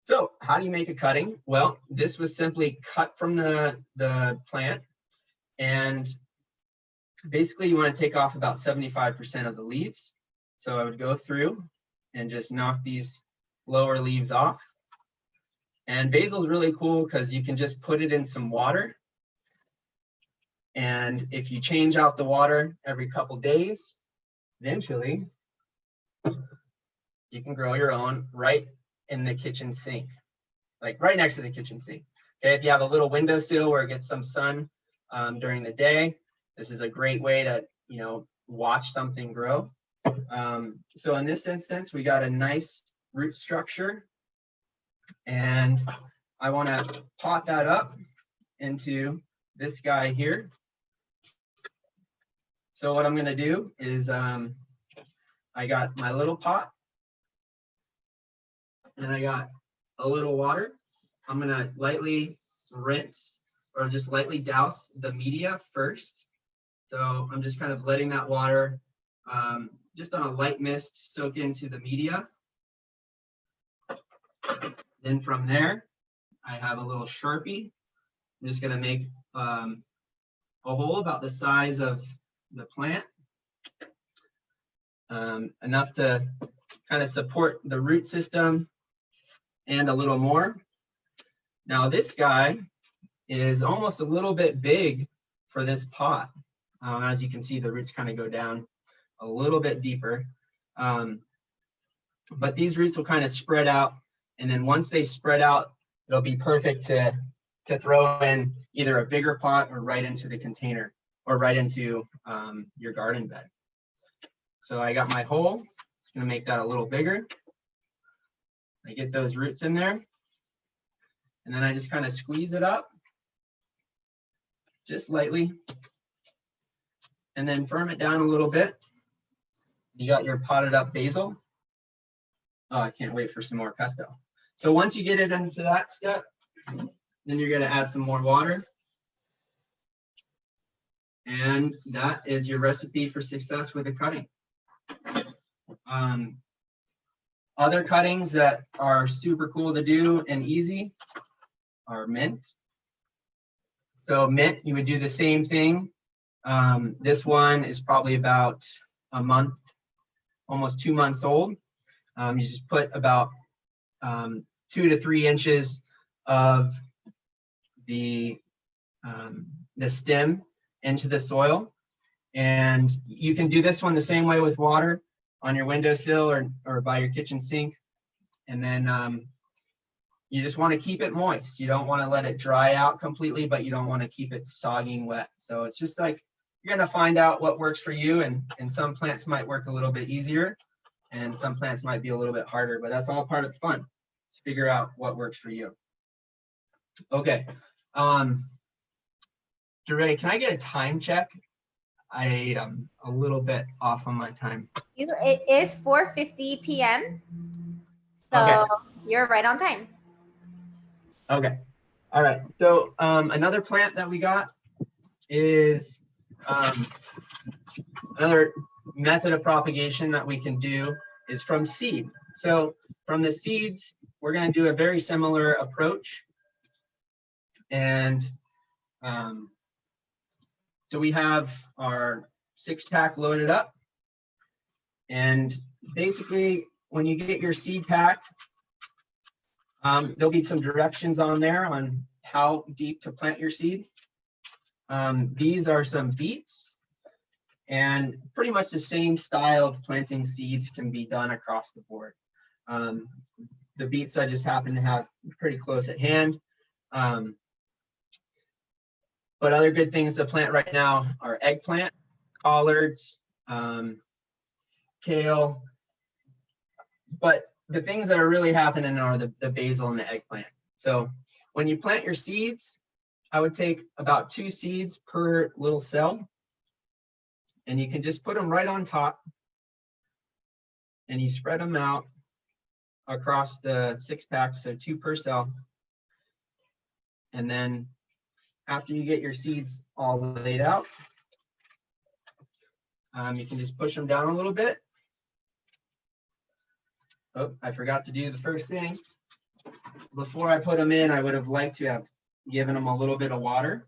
Speaker 6: So how do you make a cutting? Well, this was simply cut from the plant. And basically you want to take off about 75% of the leaves. So I would go through and just knock these lower leaves off. And basil is really cool because you can just put it in some water. And if you change out the water every couple days, eventually you can grow your own right in the kitchen sink, like right next to the kitchen sink. Okay, if you have a little windowsill where it gets some sun during the day, This is a great way to, watch something grow. So in this instance, we got a nice root structure, and I want to pot that up into this guy here. So what I'm going to do is I got my little pot, and I got a little water. I'm going to lightly rinse or just lightly douse the media first. So I'm just kind of letting that water just on a light mist soak into the media. Then from there, I have a little Sharpie. I'm just going to make a hole about the size of the plant, enough to kind of support the root system and a little more. Now this guy is almost a little bit big for this pot. As you can see, the roots kind of go down a little bit deeper. But these roots will kind of spread out. And then once they spread out, it'll be perfect to throw in either a bigger pot or right into the container or right into your garden bed. So I got my hole. I'm going to make that a little bigger. I get those roots in there. And then I just kind of squeeze it up just lightly. And then firm it down a little bit. You got your potted up basil. Oh, I can't wait for some more pesto. So once you get it into that step, then you're going to add some more water. And that is your recipe for success with the cutting. Other cuttings that are super cool to do and easy are mint. So mint, you would do the same thing. This one is probably about a month, almost 2 months old. You just put about 2 to 3 inches of the stem into the soil. And you can do this one the same way with water on your windowsill or by your kitchen sink. And then you just want to keep it moist. You don't want to let it dry out completely, but you don't want to keep it sogging wet. So it's just like, you're going to find out what works for you. And some plants might work a little bit easier and some plants might be a little bit harder, but that's all part of the fun, to figure out what works for you. Okay. Duray, can I get a time check? I am a little bit off on my time.
Speaker 1: It is 4:50 p.m. So
Speaker 6: okay.
Speaker 1: You're right on time.
Speaker 6: Okay. All right. So another plant that we got is another method of propagation that we can do is from seed. So from the seeds, we're going to do a very similar approach. And so we have our 6-pack loaded up. And basically, when you get your seed pack, there'll be some directions on there on how deep to plant your seed. These are some beets, and pretty much the same style of planting seeds can be done across the board. The beets I just happen to have pretty close at hand. But other good things to plant right now are eggplant, collards, kale. But the things that are really happening are the basil and the eggplant. So when you plant your seeds, I would take about 2 seeds per little cell, and you can just put them right on top, and you spread them out across the 6-pack, so 2 per cell. And then after you get your seeds all laid out, you can just push them down a little bit. Oh, I forgot to do the first thing. Before I put them in, I would have liked to have given them a little bit of water.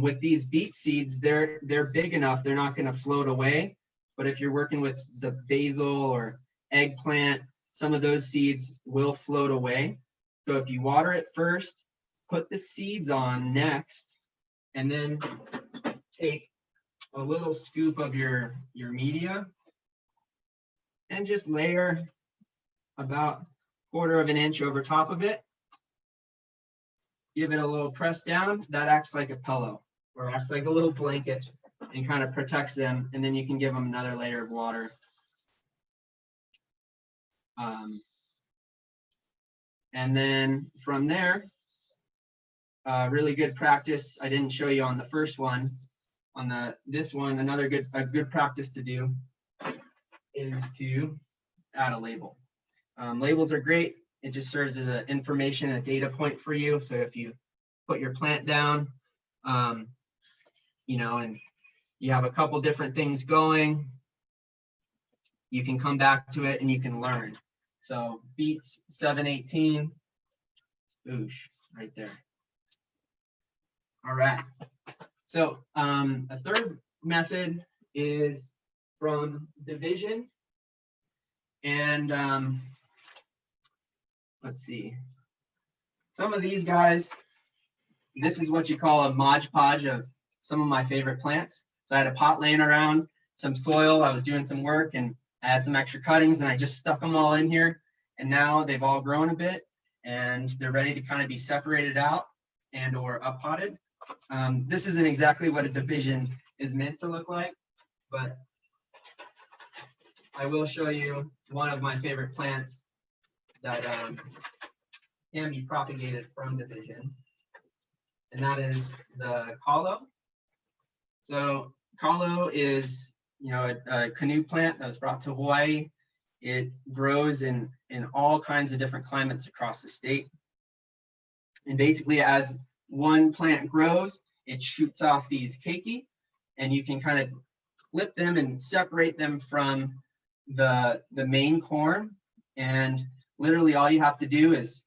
Speaker 6: With these beet seeds, they're big enough, they're not going to float away. But if you're working with the basil or eggplant, some of those seeds will float away. So if you water it first, put the seeds on next, and then take a little scoop of your media and just layer about 1/4 of an inch over top of it. Give it a little press down. That acts like a pillow. or acts like a little blanket and kind of protects them. And then you can give them another layer of water. And then from there, really good practice. I didn't show you on the first one. On this one, a good practice to do is to add a label. Labels are great. It just serves as an information, a data point for you. So if you put your plant down, you know, and you have a couple different things going, you can come back to it and you can learn. So beets 718, oosh, right there. All right. So a third method is from division. And let's see. Some of these guys, this is what you call a Mod Podge of some of my favorite plants. So I had a pot laying around, some soil, I was doing some work, and I had some extra cuttings, and I just stuck them all in here. And now they've all grown a bit, and they're ready to kind of be separated out and or up potted. This isn't exactly what a division is meant to look like, but I will show you one of my favorite plants that can be propagated from division, and that is the Kalo. So Kalo is, you know, a canoe plant that was brought to Hawaii. It grows in all kinds of different climates across the state. And basically, as one plant grows, it shoots off these keiki, and you can kind of clip them and separate them from the main corm. And literally all you have to do is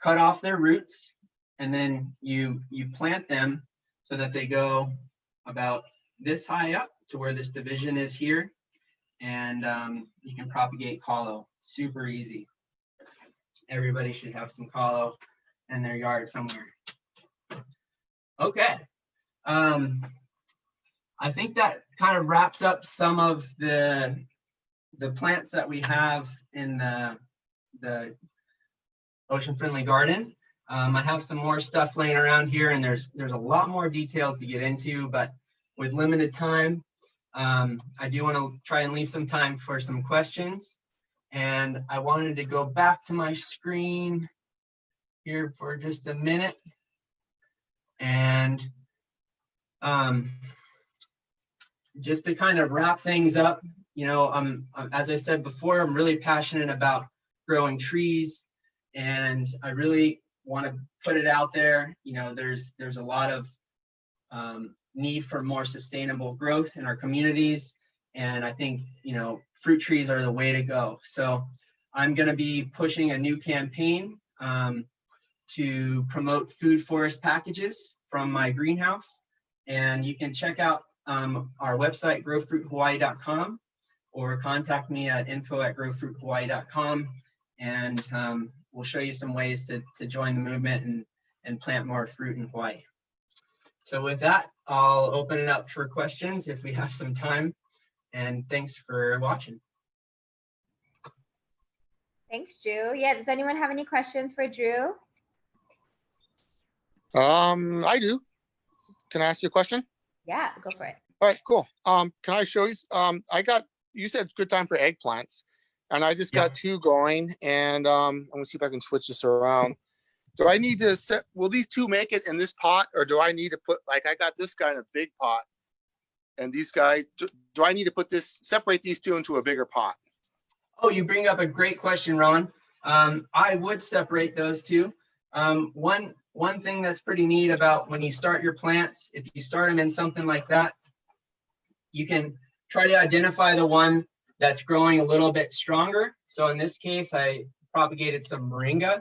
Speaker 6: cut off their roots, and then you plant them so that they go about this high up to where this division is here. And you can propagate Kalo, super easy. Everybody should have some Kalo in their yard somewhere. Okay. I think that kind of wraps up some of the plants that we have in the Ocean Friendly Garden. I have some more stuff laying around here, and there's a lot more details to get into, but with limited time, I do want to try and leave some time for some questions. And I wanted to go back to my screen here for just a minute. And just to kind of wrap things up, you know, as I said before, I'm really passionate about growing trees, and I really want to put it out there. You know, there's a lot of need for more sustainable growth in our communities, and I think, you know, fruit trees are the way to go. So I'm going to be pushing a new campaign to promote food forest packages from my greenhouse, and you can check out our website, growfruithawaii.com, or contact me at info@growfruithawaii.com, and we'll show you some ways to join the movement and plant more fruit in Hawaii. So with that, I'll open it up for questions if we have some time, and thanks for watching.
Speaker 1: Thanks, Drew. Yeah, does anyone have any questions for Drew?
Speaker 5: I do. Can I ask you a question?
Speaker 1: Yeah, go for it.
Speaker 5: All right, cool. Can I show you? You said it's good time for eggplants, and I just got two going, and I'm gonna see if I can switch this around. Do I need to set, will these two make it in this pot, or do I need to put, like, I got this guy in a big pot, and these guys, do I need to put separate these two into a bigger pot?
Speaker 6: Oh, you bring up a great question, Ron. I would separate those two. One thing that's pretty neat about when you start your plants, if you start them in something like that, you can try to identify the one that's growing a little bit stronger. So in this case, I propagated some moringa.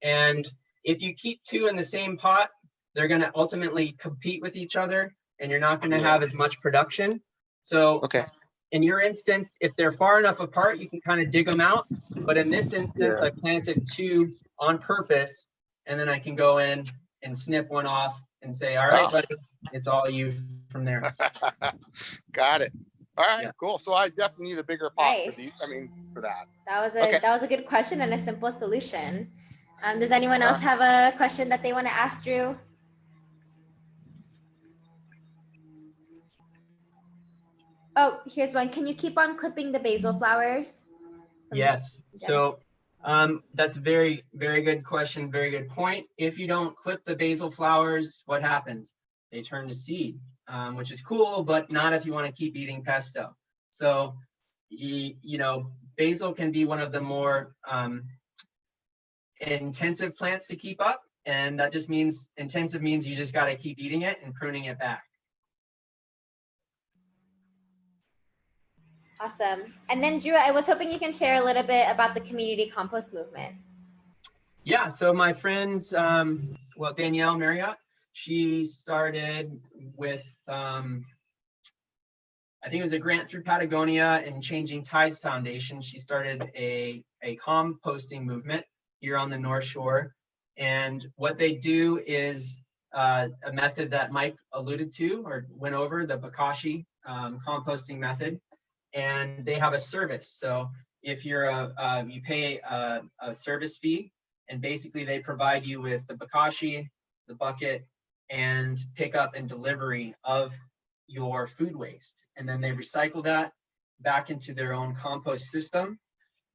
Speaker 6: And if you keep two in the same pot, they're going to ultimately compete with each other, and you're not going to have as much production. So in your instance, if they're far enough apart, you can kind of dig them out. But in this instance, I planted two on purpose, and then I can go in and snip one off and say, all right, buddy, it's all you from there.
Speaker 5: Got it. All right, cool. So I definitely need a bigger pot for these. I mean, for that.
Speaker 1: That was a good question and a simple solution. Does anyone else have a question that they want to ask Drew? Oh, here's one. Can you keep on clipping the basil flowers?
Speaker 6: Yes. So that's a very, very good question. Very good point. If you don't clip the basil flowers, what happens? They turn to seed, which is cool, but not if you want to keep eating pesto. So, you know, basil can be one of the more intensive plants to keep up. And that just means intensive means you just got to keep eating it and pruning it back.
Speaker 1: Awesome. And then Drew, I was hoping you can share a little bit about the community compost movement.
Speaker 6: Yeah, so my friends, well, Danielle Marriott, she started with, I think it was a grant through Patagonia and Changing Tides Foundation. She started a composting movement here on the North Shore. And what they do is a method that Mike alluded to or went over, the Bakashi composting method. And they have a service. So if you're you pay a service fee, and basically they provide you with the Bakashi, the bucket, and pickup and delivery of your food waste. And then they recycle that back into their own compost system.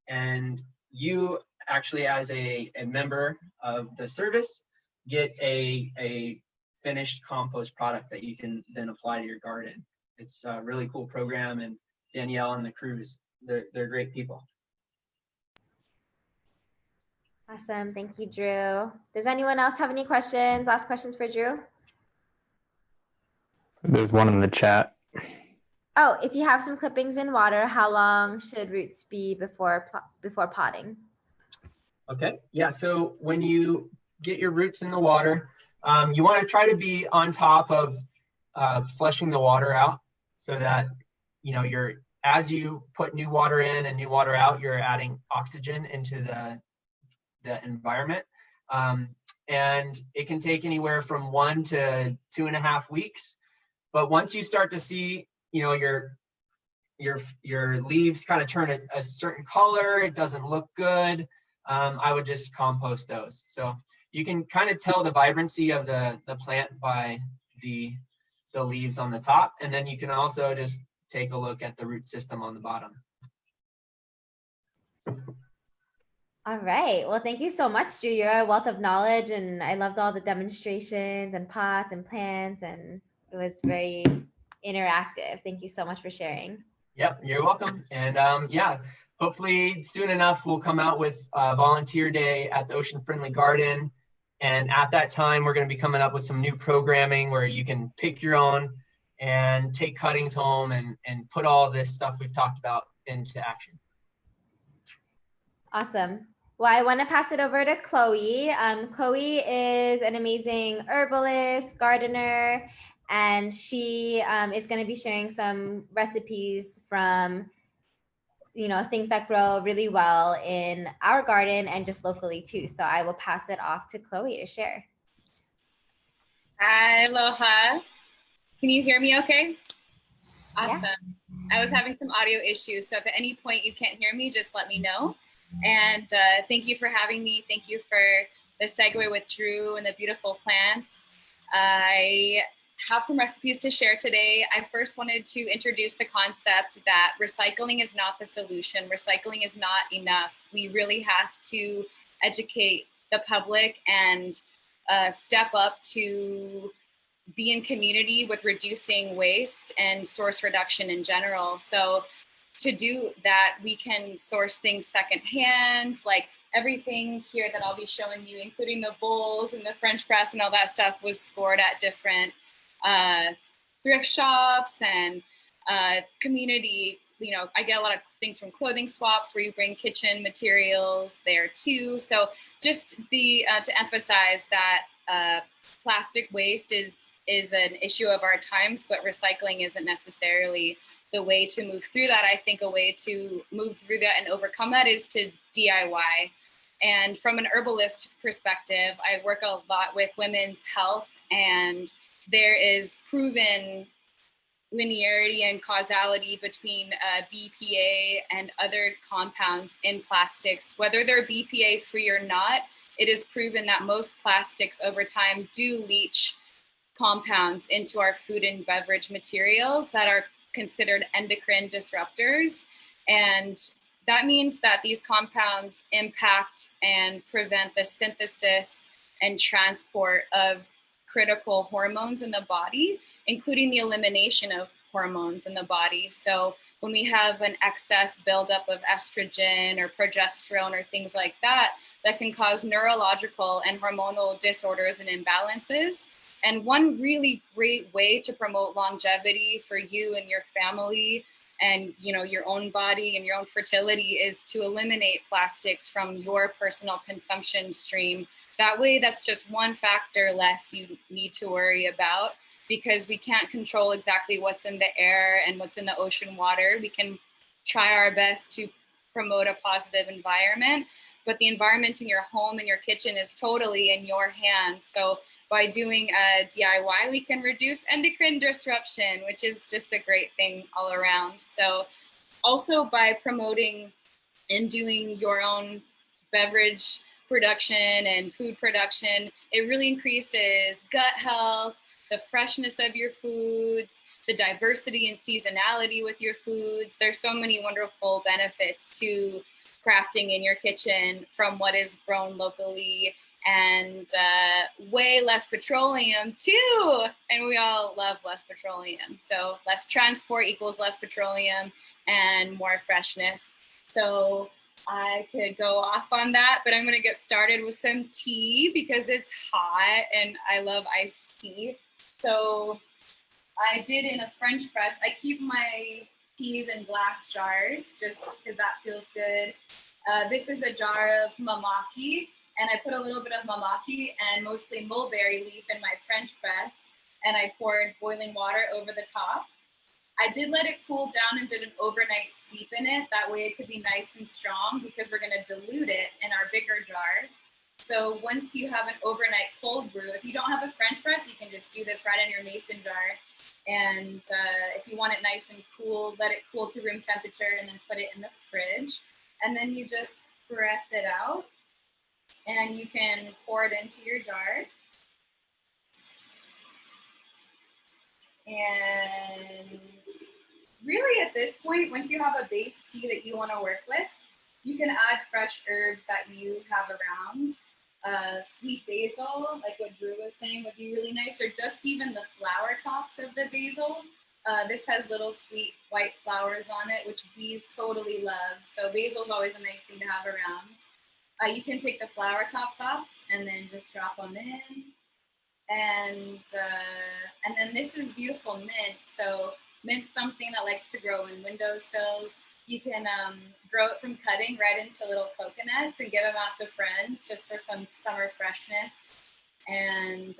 Speaker 6: And you actually, as a member of the service, get a finished compost product that you can then apply to your garden. It's a really cool program, and Danielle and the crews, they're great people.
Speaker 1: Awesome. Thank you, Drew. Does anyone else have any questions? Last questions for Drew?
Speaker 3: There's one in the chat.
Speaker 1: Oh, if you have some clippings in water, how long should roots be before potting?
Speaker 6: Okay, yeah, so when you get your roots in the water, you want to try to be on top of flushing the water out so that, you know, as you put new water in and new water out, you're adding oxygen into the environment. And it can take anywhere from 1 to 2.5 weeks. But once you start to see, you know, your leaves kind of turn a certain color, it doesn't look good, I would just compost those. So you can kind of tell the vibrancy of the plant by the leaves on the top. And then you can also just take a look at the root system on the bottom.
Speaker 1: All right. Well, thank you so much, Drew. You're a wealth of knowledge, and I loved all the demonstrations and pots and plants, and it was very interactive. Thank you so much for sharing.
Speaker 6: Yep, you're welcome. And yeah, hopefully soon enough we'll come out with Volunteer Day at the Ocean Friendly Garden. And at that time, we're going to be coming up with some new programming where you can pick your own and take cuttings home and put all this stuff we've talked about into action.
Speaker 1: Awesome. Well, I want to pass it over to Chloe. Chloe is an amazing herbalist, gardener, and she is going to be sharing some recipes from, you know, things that grow really well in our garden and just locally too. So I will pass it off to Chloe to share.
Speaker 7: Hi, aloha. Can you hear me okay? Awesome. Yeah. I was having some audio issues, so if at any point you can't hear me, just let me know. And thank you for having me. Thank you for the segue with Drew and the beautiful plants. I have some recipes to share today. I first wanted to introduce the concept that recycling is not the solution. Recycling is not enough. We really have to educate the public and step up to be in community with reducing waste and source reduction in general. So to do that, we can source things secondhand, like everything here that I'll be showing you, including the bowls and the French press and all that stuff, was scored at different thrift shops and community. You know, I get a lot of things from clothing swaps where you bring kitchen materials there too. So just to emphasize that plastic waste is an issue of our times, but recycling isn't necessarily the way to move through that. I think a way to move through that and overcome that is to DIY. And from an herbalist perspective, I work a lot with women's health, and there is proven linearity and causality between BPA and other compounds in plastics. Whether they're BPA free or not, it is proven that most plastics over time do leach compounds into our food and beverage materials that are considered endocrine disruptors. And that means that these compounds impact and prevent the synthesis and transport of critical hormones in the body, including the elimination of hormones in the body. So when we have an excess buildup of estrogen or progesterone or things like that, that can cause neurological and hormonal disorders and imbalances. And one really great way to promote longevity for you and your family and your own body and your own fertility is to eliminate plastics from your personal consumption stream. That way, that's just one factor less you need to worry about, because we can't control exactly what's in the air and what's in the ocean water. We can try our best to promote a positive environment, but the environment in your home and your kitchen is totally in your hands. So by doing a DIY, we can reduce endocrine disruption, which is just a great thing all around. So also by promoting and doing your own beverage production and food production, it really increases gut health, the freshness of your foods, the diversity and seasonality with your foods. There's so many wonderful benefits to crafting in your kitchen from what is grown locally, and way less petroleum too. And we all love less petroleum. So less transport equals less petroleum and more freshness. So I could go off on that, but I'm gonna get started with some tea because it's hot and I love iced tea. So I did in a French press. I keep my teas in glass jars just because that feels good. This is a jar of mamaki, and I put a little bit of mamaki and mostly mulberry leaf in my French press, and I poured boiling water over the top. I did let it cool down and did an overnight steep in it. That way it could be nice and strong because we're gonna dilute it in our bigger jar. So once you have an overnight cold brew, if you don't have a French press, you can just do this right in your mason jar. And if you want it nice and cool, let it cool to room temperature and then put it in the fridge. And then you just press it out and you can pour it into your jar. And really at this point, once you have a base tea that you want to work with, you can add fresh herbs that you have around. Sweet basil, like what Drew was saying, would be really nice, or just even the flower tops of the basil. This has little sweet white flowers on it, which bees totally love. So basil is always a nice thing to have around. You can take the flower tops off and then just drop them in. And then this is beautiful mint. So mint's something that likes to grow in windowsills. You can grow it from cutting right into little coconuts and give them out to friends just for some summer freshness. And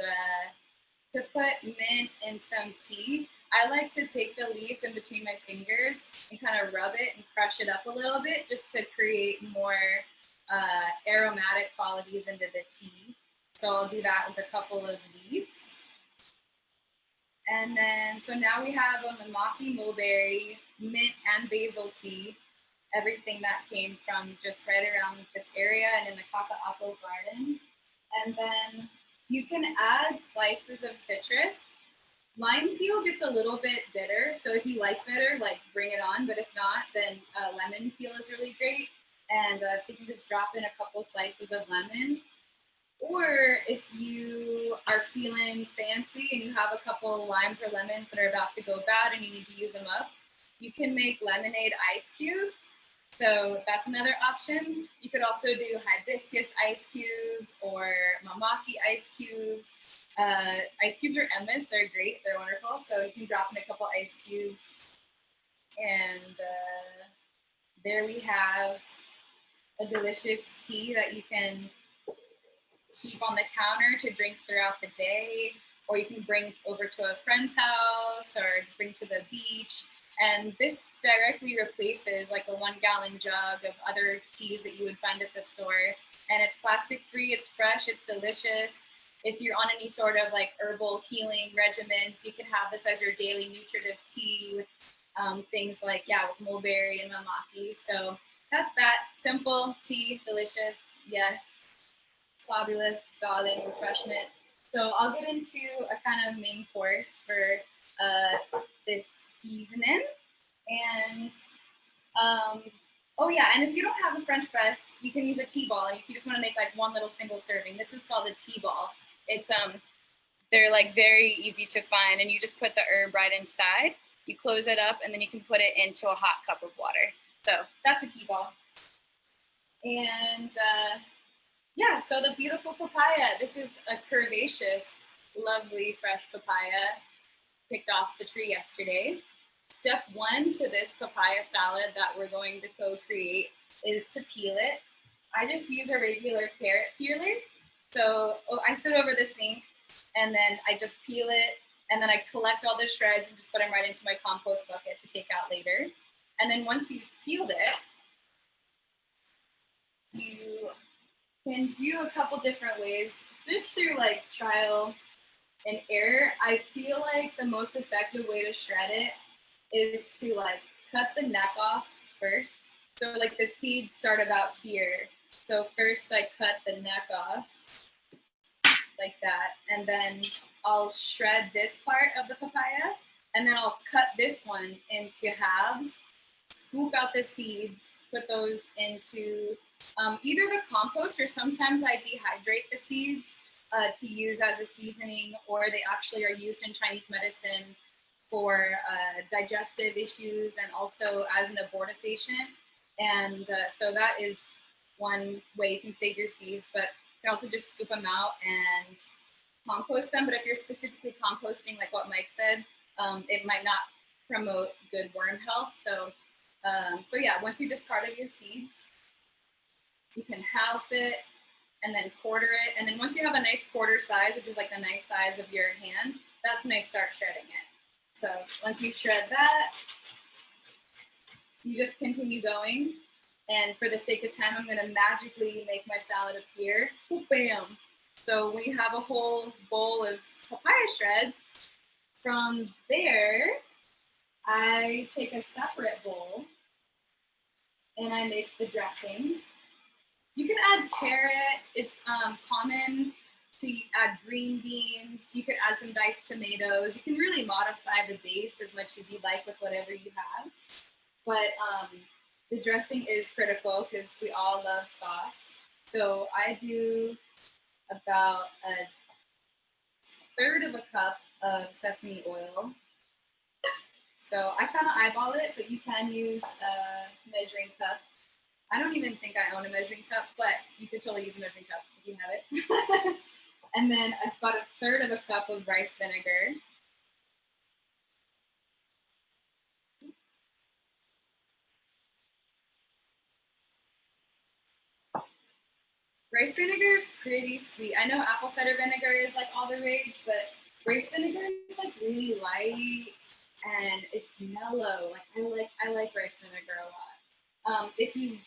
Speaker 7: to put mint in some tea, I like to take the leaves in between my fingers and kind of rub it and crush it up a little bit just to create more aromatic qualities into the tea. So I'll do that with a couple of leaves. And then, so now we have a mamaki mulberry, mint and basil tea, everything that came from just right around this area and in the Kakaako garden. And then you can add slices of citrus. Lime peel gets a little bit bitter, so if you like bitter, like bring it on, but if not, then lemon peel is really great. And so you can just drop in a couple slices of lemon. Or if you are feeling fancy and you have a couple limes or lemons that are about to go bad and you need to use them up, you can make lemonade ice cubes. So that's another option. You could also do hibiscus ice cubes or mamaki ice cubes. Ice cubes are endless. They're great. They're wonderful. So you can drop in a couple ice cubes. And there we have a delicious tea that you can keep on the counter to drink throughout the day, or you can bring over to a friend's house or bring to the beach. And this directly replaces like a 1 gallon jug of other teas that you would find at the store. And it's plastic free, it's fresh, it's delicious. If you're on any sort of like herbal healing regimens, you can have this as your daily nutritive tea with things like, with mulberry and mamaki. So that's that. Simple tea, delicious, yes. Fabulous, darling refreshment. So I'll get into a kind of main course for this evening. And oh yeah, and if you don't have a French press, you can use a tea ball. And if you just want to make like one little single serving, this is called a tea ball. It's they're like very easy to find, and you just put the herb right inside. You close it up, and then you can put it into a hot cup of water. So that's a tea ball. And yeah, so the beautiful papaya. This is a curvaceous, lovely fresh papaya picked off the tree yesterday. Step one to this papaya salad that we're going to co-create is to peel it. I just use a regular carrot peeler. So I sit over the sink and then I just peel it, and then I collect all the shreds and just put them right into my compost bucket to take out later. And then once you've peeled it, you can do a couple different ways, just through like trial and error. I feel like the most effective way to shred it is to like cut the neck off first. So like the seeds start about here. So first I cut the neck off like that, and then I'll shred this part of the papaya, and then I'll cut this one into halves, scoop out the seeds, put those into either the compost, or sometimes I dehydrate the seeds to use as a seasoning, or they actually are used in Chinese medicine for digestive issues and also as an abortifacient. And so that is one way you can save your seeds, but you can also just scoop them out and compost them. But if you're specifically composting, like what Mike said, it might not promote good worm health. So, so yeah, once you discarded your seeds, you can half it and then quarter it. And then once you have a nice quarter size, which is like the nice size of your hand, that's when I start shredding it. So once you shred that, you just continue going. And for the sake of time, I'm gonna magically make my salad appear. Bam. So we have a whole bowl of papaya shreds. From there, I take a separate bowl and I make the dressing. You can add carrot. It's common to add green beans. You could add some diced tomatoes. You can really modify the base as much as you like with whatever you have. But the dressing is critical because we all love sauce. So I do about a third of a cup of sesame oil. So I kind of eyeball it, but you can use a measuring cup. I don't even think I own a measuring cup, but you could totally use a measuring cup if you have it. And then about a third of a cup of rice vinegar. Rice vinegar is pretty sweet. I know apple cider vinegar is like all the rage, but rice vinegar is like really light and it's mellow. Like I like rice vinegar a lot. If you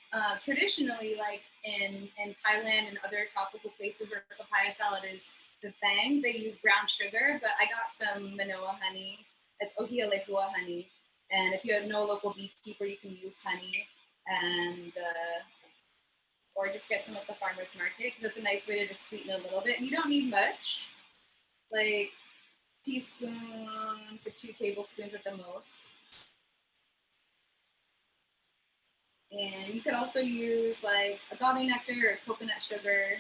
Speaker 7: traditionally, like in Thailand and other tropical places where papaya salad is the thing, they use brown sugar, but I got some Manoa honey. It's Ohia Lehua honey. And if you have no local beekeeper, you can use honey, and or just get some at the farmer's market, because it's a nice way to just sweeten it a little bit. And you don't need much, like teaspoon to 2 tablespoons at the most. And you could also use like agave nectar or coconut sugar.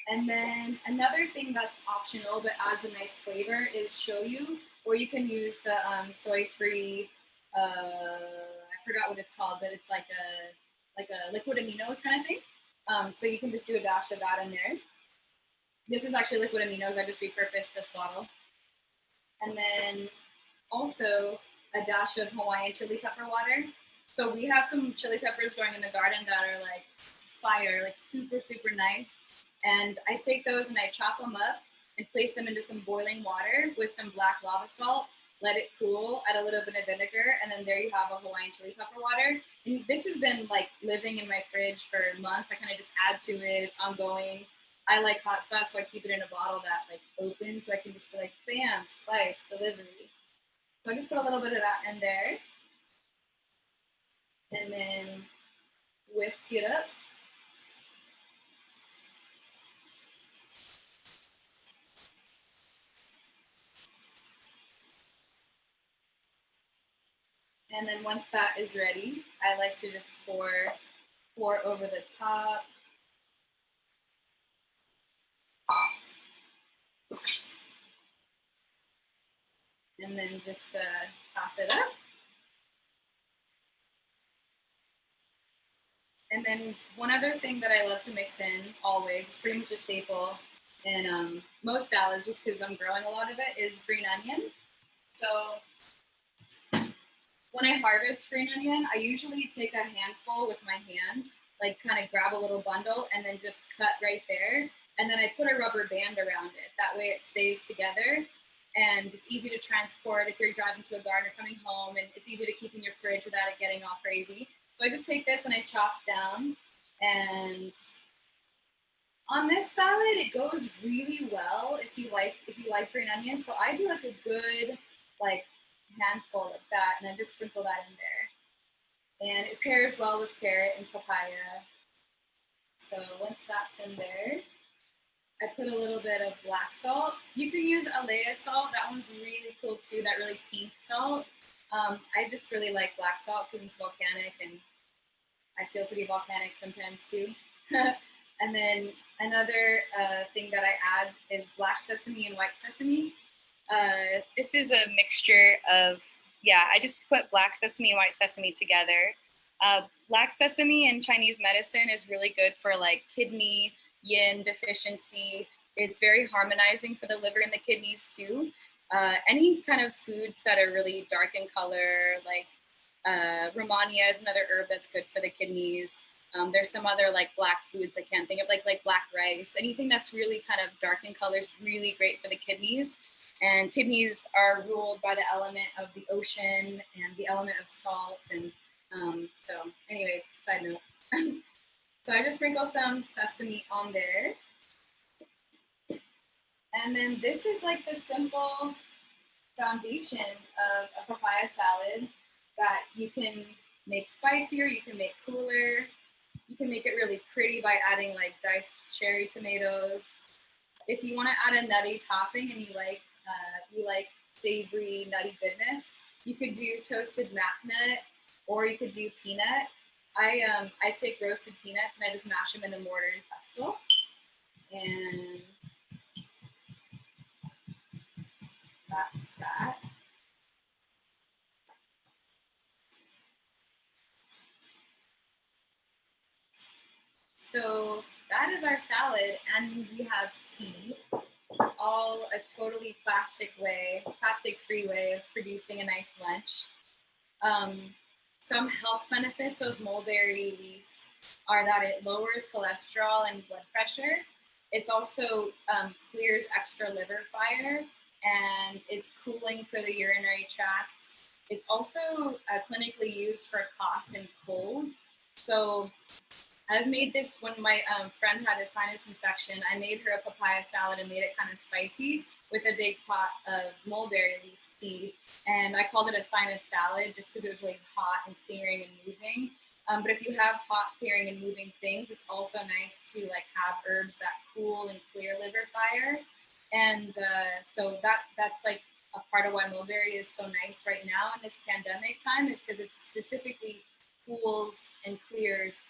Speaker 7: And then another thing that's optional but adds a nice flavor is shoyu, or you can use the soy-free, I forgot what it's called, but it's like a liquid aminos kind of thing. So you can just do a dash of that in there. This is actually liquid aminos. I just repurposed this bottle. And then also a dash of Hawaiian chili pepper water. So we have some chili peppers growing in the garden that are like fire, like super, super nice. And I take those and I chop them up and place them into some boiling water with some black lava salt, let it cool, add a little bit of vinegar, and then there you have a Hawaiian chili pepper water. And this has been like living in my fridge for months. I kind of just add to it, it's ongoing. I like hot sauce, so I keep it in a bottle that like opens, so I can just be like, bam, slice, delivery. So I just put a little bit of that in there. And then whisk it up. And then once that is ready, I like to just pour over the top. And then just toss it up. And then one other thing that I love to mix in always, it's pretty much a staple in most salads, just because I'm growing a lot of it, is green onion. So when I harvest green onion, I usually take a handful with my hand, like kind of grab a little bundle and then just cut right there. And then I put a rubber band around it. That way it stays together and it's easy to transport if you're driving to a garden or coming home, and it's easy to keep in your fridge without it getting all crazy. So I just take this and I chop down, and on this salad, it goes really well if you like green onions. So I do like a good like handful like that, and I just sprinkle that in there. And it pairs well with carrot and papaya. So once that's in there, I put a little bit of black salt. You can use Alea salt. That one's really cool too, that really pink salt. I just really like black salt because it's volcanic, and I feel pretty volcanic sometimes too. And then another thing that I add is black sesame and white sesame. This is a mixture of, I just put black sesame and white sesame together. Black sesame in Chinese medicine is really good for like kidney, yin deficiency. It's very harmonizing for the liver and the kidneys too. Any kind of foods that are really dark in color, like Romania is another herb that's good for the kidneys. There's some other like black foods I can't think of, like black rice. Anything that's really kind of dark in color is really great for the kidneys. And kidneys are ruled by the element of the ocean and the element of salt. And so anyways, side note. So I just sprinkle some sesame on there. And then this is like the simple foundation of a papaya salad that you can make spicier, you can make cooler, you can make it really pretty by adding like diced cherry tomatoes. If you want to add a nutty topping and you like savory nutty goodness, you could do toasted mac nut, or you could do peanut. I take roasted peanuts and I just mash them in a mortar and pestle. And that's that. So that is our salad, and we have tea, all a totally plastic-free way of producing a nice lunch. Some health benefits of mulberry leaf are that it lowers cholesterol and blood pressure. It's also clears extra liver fire, and it's cooling for the urinary tract. It's also clinically used for cough and cold. So I've made this when my friend had a sinus infection. I made her a papaya salad and made it kind of spicy with a big pot of mulberry leaf tea. And I called it a sinus salad just because it was really hot and clearing and moving. But if you have hot, clearing, and moving things, it's also nice to like have herbs that cool and clear liver fire. And so that's like a part of why mulberry is so nice right now in this pandemic time, is because it specifically cools and clears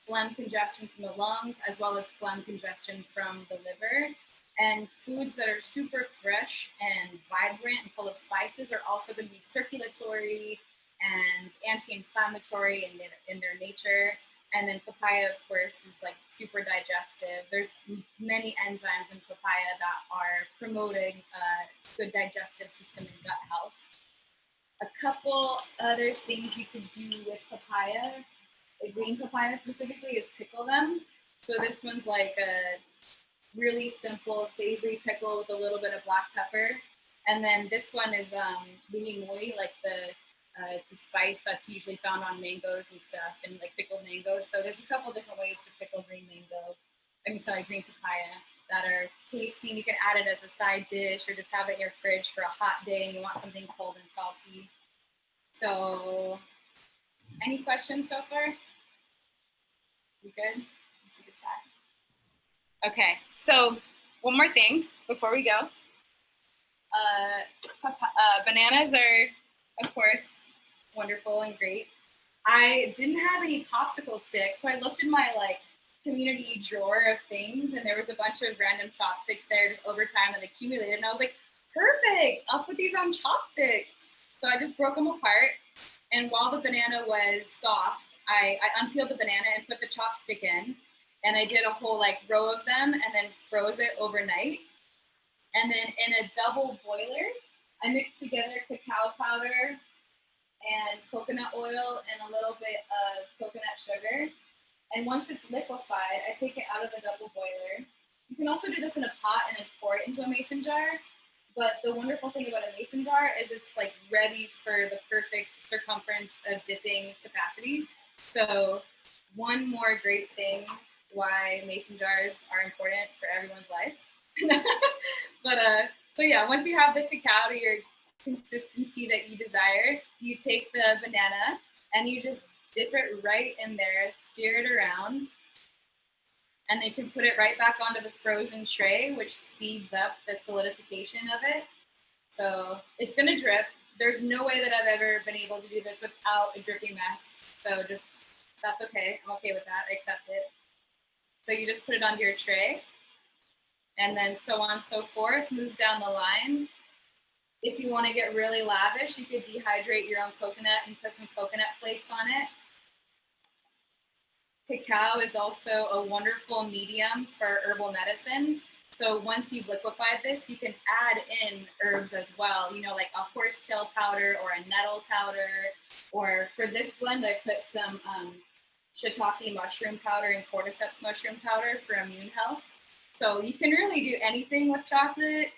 Speaker 7: phlegm congestion from the lungs, as well as phlegm congestion from the liver. And foods that are super fresh and vibrant and full of spices are also going to be circulatory and anti-inflammatory in their nature. And then papaya, of course, is like super digestive. There's many enzymes in papaya that are promoting good digestive system and gut health. A couple other things you could do with papaya, green papaya specifically, is pickle them. So this one's like a really simple savory pickle with a little bit of black pepper. And then this one is buhingui, like it's a spice that's usually found on mangoes and stuff, and like pickled mangoes. So there's a couple different ways to pickle green papaya that are tasty. And you can add it as a side dish or just have it in your fridge for a hot day and you want something cold and salty. So any questions so far? You good? Let's see the chat. Okay, so one more thing before we go. Bananas are, of course, wonderful and great. I didn't have any popsicle sticks, so I looked in my like community drawer of things, and there was a bunch of random chopsticks there just over time that accumulated, and I was like, perfect, I'll put these on chopsticks. So I just broke them apart, and while the banana was soft, I unpeeled the banana and put the chopstick in, and I did a whole like row of them and then froze it overnight. And then in a double boiler, I mixed together cacao powder and coconut oil and a little bit of coconut sugar. And once it's liquefied, I take it out of the double boiler. You can also do this in a pot and then pour it into a mason jar. But the wonderful thing about a mason jar is it's like ready for the perfect circumference of dipping capacity. So one more great thing why mason jars are important for everyone's life. But so yeah, once you have the cacao to your consistency that you desire, you take the banana and you just dip it right in there, stir it around, and then you can put it right back onto the frozen tray, which speeds up the solidification of it. So it's gonna drip. There's no way that I've ever been able to do this without a drippy mess. So just, that's okay. I'm okay with that, I accept it. So you just put it onto your tray, and then so on and so forth, move down the line. If you want to get really lavish, you could dehydrate your own coconut and put some coconut flakes on it. Cacao is also a wonderful medium for herbal medicine. So once you've liquefied this, you can add in herbs as well, you know, like a horsetail powder or a nettle powder. Or for this blend, I put some shiitake mushroom powder and cordyceps mushroom powder for immune health. So you can really do anything with chocolate.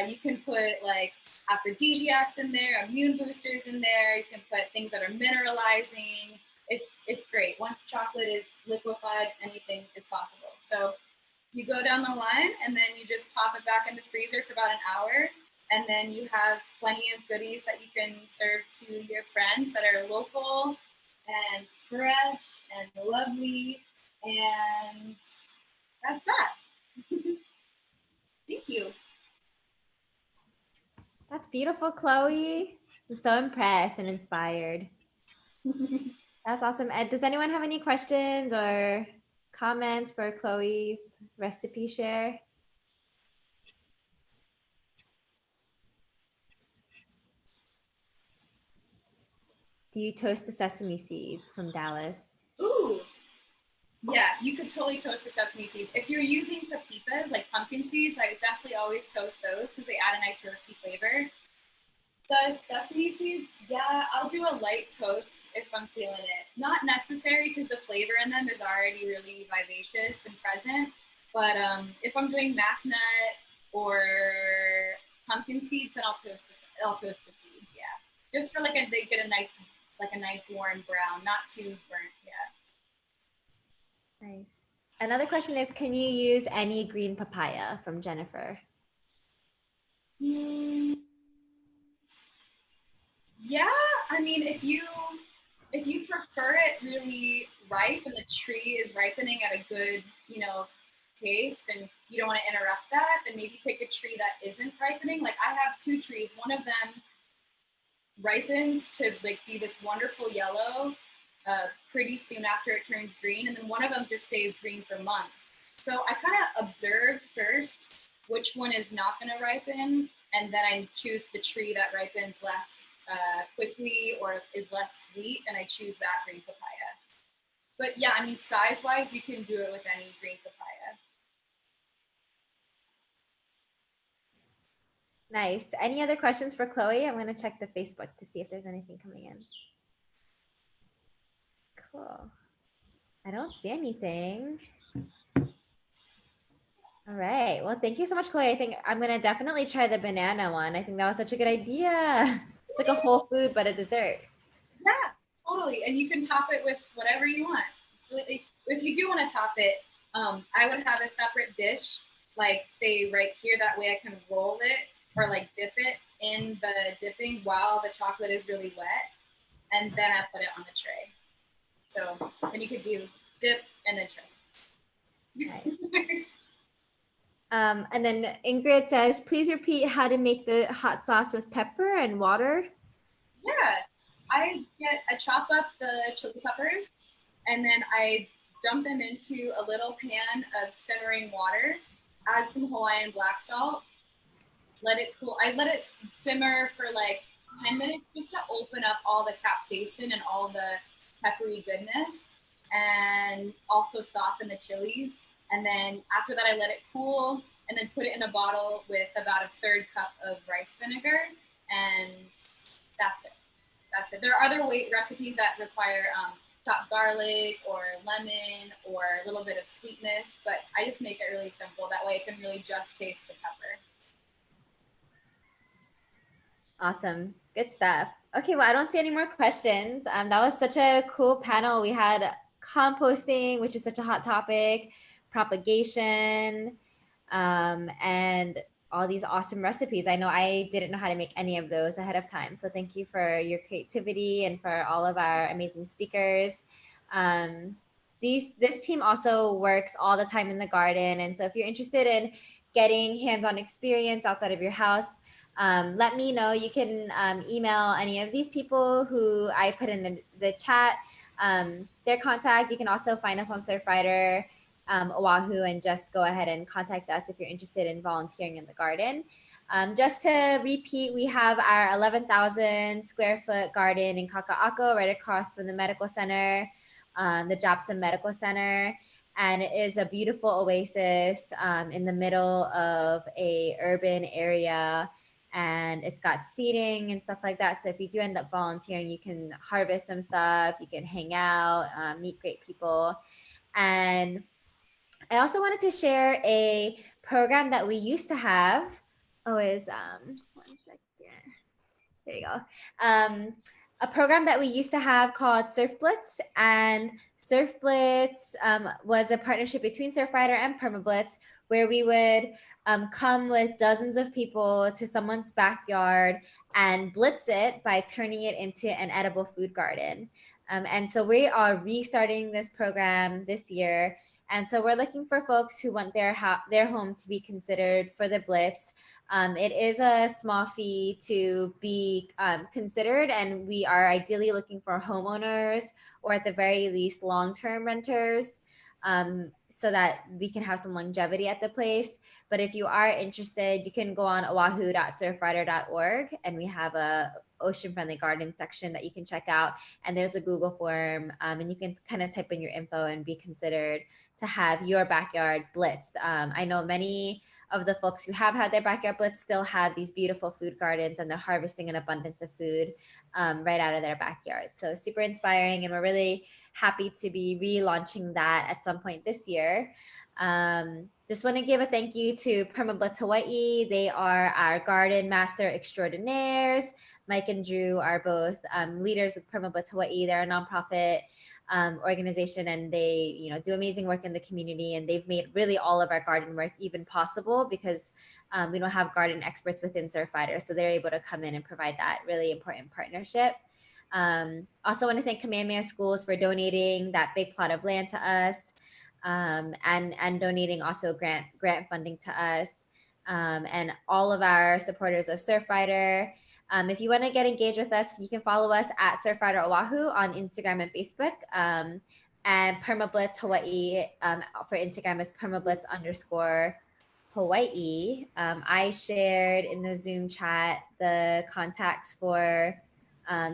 Speaker 7: You can put like aphrodisiacs in there, immune boosters in there. You can put things that are mineralizing. It's great. Once chocolate is liquefied, anything is possible. So you go down the line and then you just pop it back in the freezer for about an hour. And then you have plenty of goodies that you can serve to your friends that are local and fresh and lovely. And that's that. Thank you.
Speaker 1: That's beautiful, Chloe. I'm so impressed and inspired. That's awesome. Ed, does anyone have any questions or comments for Chloe's recipe share? Do you toast the sesame seeds from Dallas?
Speaker 7: Ooh. Yeah, you could totally toast the sesame seeds. If you're using pepitas, like pumpkin seeds, I would definitely always toast those because they add a nice roasty flavor. The sesame seeds, yeah, I'll do a light toast if I'm feeling it. Not necessary because the flavor in them is already really vivacious and present. But if I'm doing mac nut or pumpkin seeds, then I'll toast the seeds, yeah. Just for like they get a nice warm brown, not too burnt, yeah.
Speaker 1: Nice. Another question is, can you use any green papaya from Jennifer?
Speaker 7: Yeah, I mean, if you prefer it really ripe and the tree is ripening at a good, pace and you don't want to interrupt that, then maybe pick a tree that isn't ripening. Like I have two trees. One of them ripens to like be this wonderful yellow pretty soon after it turns green, and then one of them just stays green for months. So I kind of observe first which one is not going to ripen, and then I choose the tree that ripens less quickly or is less sweet, and I choose that green papaya. But yeah, I mean, size-wise, you can do it with any green papaya.
Speaker 1: Nice. Any other questions for Chloe? I'm going to check the Facebook to see if there's anything coming in. Cool. I don't see anything. All right. Well, thank you so much, Chloe. I think I'm going to definitely try the banana one. I think that was such a good idea. It's like a whole food, but a dessert.
Speaker 7: Yeah, totally. And you can top it with whatever you want. So if you do want to top it, I would have a separate dish, like say right here. That way I can roll it or like dip it in the dipping while the chocolate is really wet. And then I put it on the tray. So then you could do dip and then tray.
Speaker 1: Nice. And then Ingrid says, please repeat how to make the hot sauce with pepper and water.
Speaker 7: Yeah. I chop up the chili peppers, and then I dump them into a little pan of simmering water, add some Hawaiian black salt, let it cool. I let it simmer for like 10 minutes just to open up all the capsaicin and all the peppery goodness, and also soften the chilies. And then after that, I let it cool and then put it in a bottle with about a 1/3 cup of rice vinegar. And that's it. That's it. There are other recipes that require chopped garlic or lemon or a little bit of sweetness, but I just make it really simple. That way it can really just taste the pepper.
Speaker 1: Awesome. Good stuff. Okay, well, I don't see any more questions. That was such a cool panel. We had composting, which is such a hot topic, propagation, and all these awesome recipes. I know I didn't know how to make any of those ahead of time. So thank you for your creativity and for all of our amazing speakers. This team also works all the time in the garden. And so if you're interested in getting hands-on experience outside of your house, let me know. You can email any of these people who I put in the chat, their contact. You can also find us on Surfrider Oahu, and just go ahead and contact us if you're interested in volunteering in the garden. Just to repeat, we have our 11,000 square foot garden in Kakaako, right across from the medical center, the Japson Medical Center. And it is a beautiful oasis in the middle of a urban area. And it's got seating and stuff like that. So if you do end up volunteering, you can harvest some stuff, you can hang out, meet great people. And I also wanted to share a program that we used to have. Oh, is 1 second. There you go. A program that we used to have called Surf Blitz, and Surf Blitz was a partnership between Surfrider and Permablitz, where we would come with dozens of people to someone's backyard and blitz it by turning it into an edible food garden. And so we are restarting this program this year. And so we're looking for folks who want their home to be considered for the Blitz. It is a small fee to be considered, and we are ideally looking for homeowners, or at the very least long-term renters, so that we can have some longevity at the place. But if you are interested, you can go on oahu.surfrider.org, and we have a ocean-friendly garden section that you can check out. And there's a Google form, and you can kind of type in your info and be considered to have your backyard blitzed. I know many of the folks who have had their backyard blitz still have these beautiful food gardens, and they're harvesting an abundance of food right out of their backyard. So super inspiring, and we're really happy to be relaunching that at some point this year. Just want to give a thank you to Permablitz Hawaii. They are our garden master extraordinaires. Mike and Drew are both leaders with Permablitz Hawaii. They're a nonprofit organization, and they do amazing work in the community, and they've made really all of our garden work even possible because we don't have garden experts within Surfrider, so they're able to come in and provide that really important partnership. Also want to thank Kamehameha Schools for donating that big plot of land to us, and donating also grant funding to us, and all of our supporters of Surfrider. If you want to get engaged with us, you can follow us at Surfrider Oahu on Instagram and Facebook, and Permablitz Hawaii for Instagram is Permablitz_Hawaii. I shared in the Zoom chat the contacts for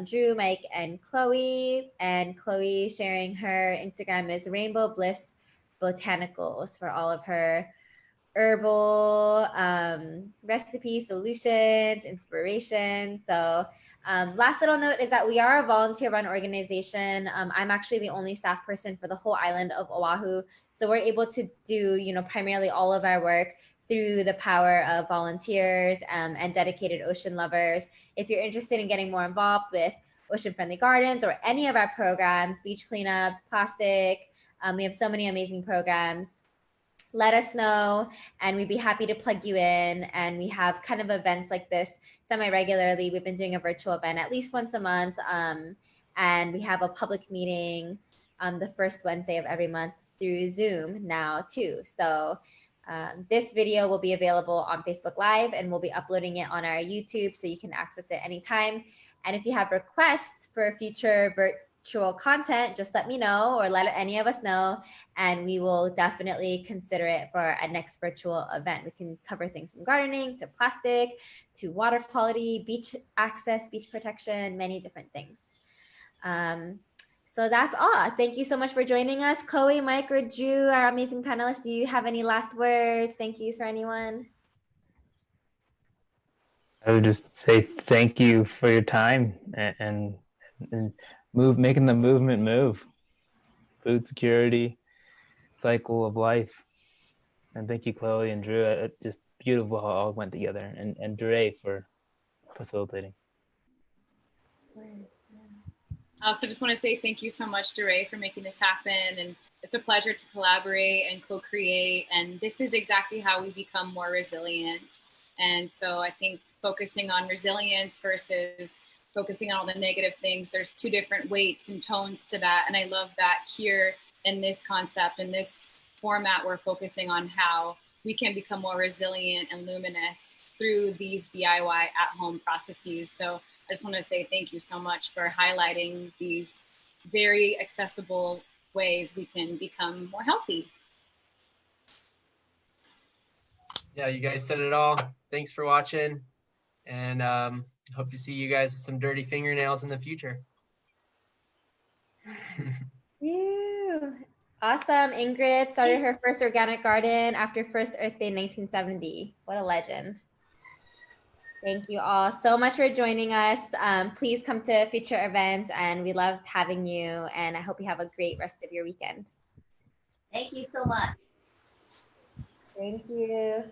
Speaker 1: Drew, Mike, and Chloe. And Chloe sharing her Instagram is Rainbow Bliss Botanicals for all of her herbal recipe solutions, inspiration. So last little note is that we are a volunteer-run organization. I'm actually the only staff person for the whole island of Oahu. So we're able to do, primarily all of our work through the power of volunteers and dedicated ocean lovers. If you're interested in getting more involved with ocean-friendly gardens or any of our programs, beach cleanups, plastic, we have so many amazing programs. Let us know, and we'd be happy to plug you in. And we have kind of events like this semi-regularly. We've been doing a virtual event at least once a month, and we have a public meeting the first Wednesday of every month through Zoom now too. So this video will be available on Facebook Live, and we'll be uploading it on our YouTube, so you can access it anytime. And if you have requests for future virtual content, just let me know or let any of us know, and we will definitely consider it for our next virtual event. We can cover things from gardening to plastic to water quality, beach access, beach protection, many different things. So that's all. Thank you so much for joining us. Chloe, Mike, or Drew, our amazing panelists, do you have any last words? Thank yous for anyone?
Speaker 3: I would just say thank you for your time and making the movement move. Food security, cycle of life. And thank you, Chloe and Drew. Just beautiful how it all went together. And Dre for facilitating.
Speaker 7: I also just want to say thank you so much, DeRay, for making this happen. And it's a pleasure to collaborate and co-create. And this is exactly how we become more resilient. And so I think focusing on resilience versus focusing on all the negative things, there's two different weights and tones to that. And I love that here in this concept, in this format, we're focusing on how we can become more resilient and luminous through these DIY at-home processes. So I just want to say thank you so much for highlighting these very accessible ways we can become more healthy.
Speaker 6: Yeah, you guys said it all. Thanks for watching. And hope to see you guys with some dirty fingernails in the future.
Speaker 1: Ew. Awesome. Ingrid started her first organic garden after first Earth Day in 1970. What a legend. Thank you all so much for joining us. Please come to future events, and we loved having you, and I hope you have a great rest of your weekend.
Speaker 8: Thank you so much.
Speaker 1: Thank you.